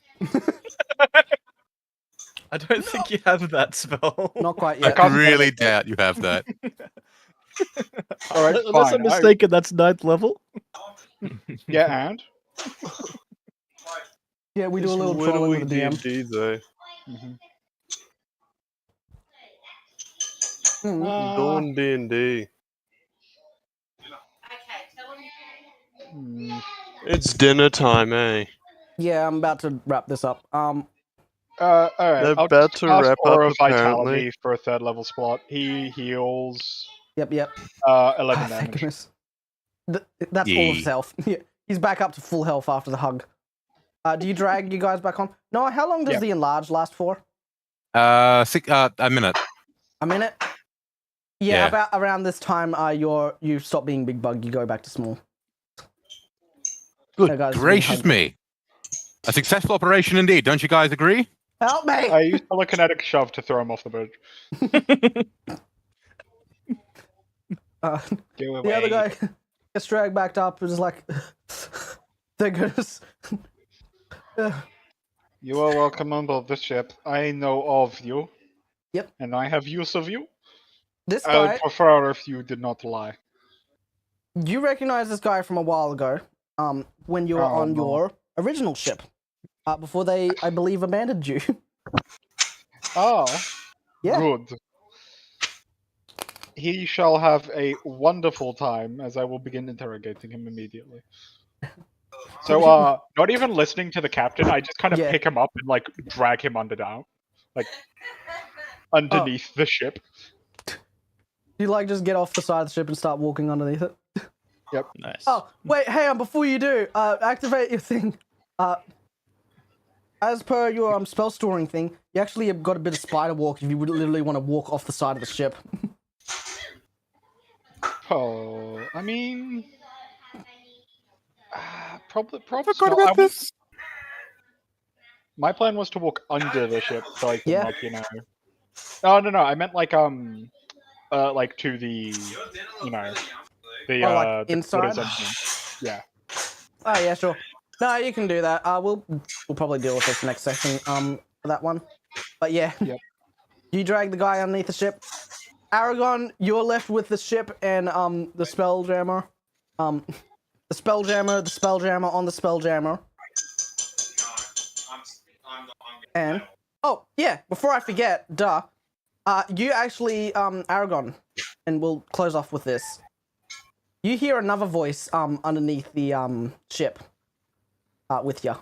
I don't think you have that spell. Not quite yet. I really doubt you have that. All right, Unless fine. I'm mistaken, that's 9th level. Yeah, and? Yeah, we do a It's little literally trolling with the DM. D&D though. Dawn D&D. It's dinner time, eh? Yeah, I'm about to wrap this up. Alright, They're I'll about just to cast wrap Aura up, of Vitality apparently. for a 3rd level spot. He heals Yep. 11 Thank damage. goodness. That's all of his Yay. health. Yeah, he's back up to full health after the hug. Do you drag you guys back on? No, how long does Yep. the enlarge last for? A minute. A minute? Yeah, Yeah. about around this time, you stop being big bug, you go back to small. Good Hey, guys, gracious being me. A successful operation indeed, don't you guys agree? Help me! I used telekinetic shove to throw him off the bridge. Go away. The other guy gets dragged back up and is like, thank goodness. You are welcome on board the ship. I know of you. Yep. And I have use of you. This I would guy, prefer if you did not lie. you recognize this guy from a while ago, when you were on no. your original ship, before they, I believe, abandoned you. Oh, Yeah. good. He shall have a wonderful time, as I will begin interrogating him immediately. So, not even listening to the captain, I just kind of Yeah. pick him up and, like, drag him underneath the ship. You like just get off the side of the ship and start walking underneath it. Yep. Nice. Oh, wait, hang on, before you do, activate your thing. As per your spell storing thing, you actually have got a bit of spider walk if you would literally want to walk off the side of the ship. Oh, I mean... probably Forgot not. about this. My plan was to walk under the ship, so I can, Yeah. like, you know... No, I meant, like, to the, you know... The, like, the inside? quarters engine. Yeah. Oh yeah, sure. No, you can do that. We'll probably deal with this next session. For that one. But yeah. Yep. You drag the guy underneath the ship. Aragon, you're left with the ship and the spelljammer. The spelljammer on the spelljammer. And oh yeah, before I forget, you actually Aragon, and we'll close off with this. You hear another voice underneath the ship with you.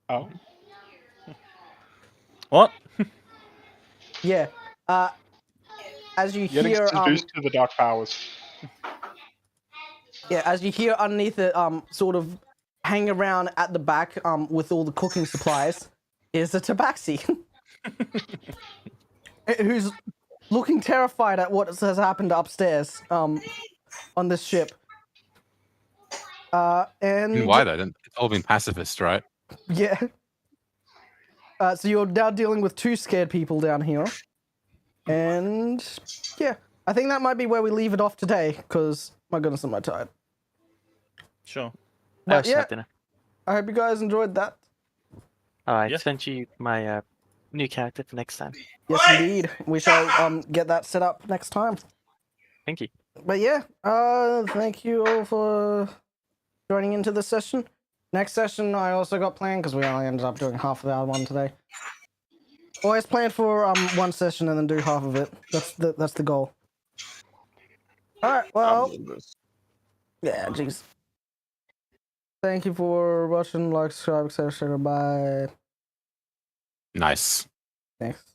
Oh. What? Yeah. As you Getting hear seduced to the dark powers. yeah, as you hear underneath it sort of hang around at the back with all the cooking supplies is a tabaxi. Who's looking terrified at what has happened upstairs on this ship. And Why though? It's all been pacifist, right? yeah. So you're now dealing with 2 scared people down here. And yeah, I think that might be where we leave it off today, because my goodness, am I tired. Sure. But yeah, Dinner. I hope you guys enjoyed that. I Yeah. sent you my new character for next time. Yes, indeed. We shall get that set up next time. Thank you. But yeah, thank you all for joining into this session. Next session I also got planned, because we only ended up doing half of the other one today. Always planned for one session and then do half of it. That's the goal. Alright, well, yeah, jeez. Thank you for watching, like, subscribe, etc. Bye. Nice. Thanks.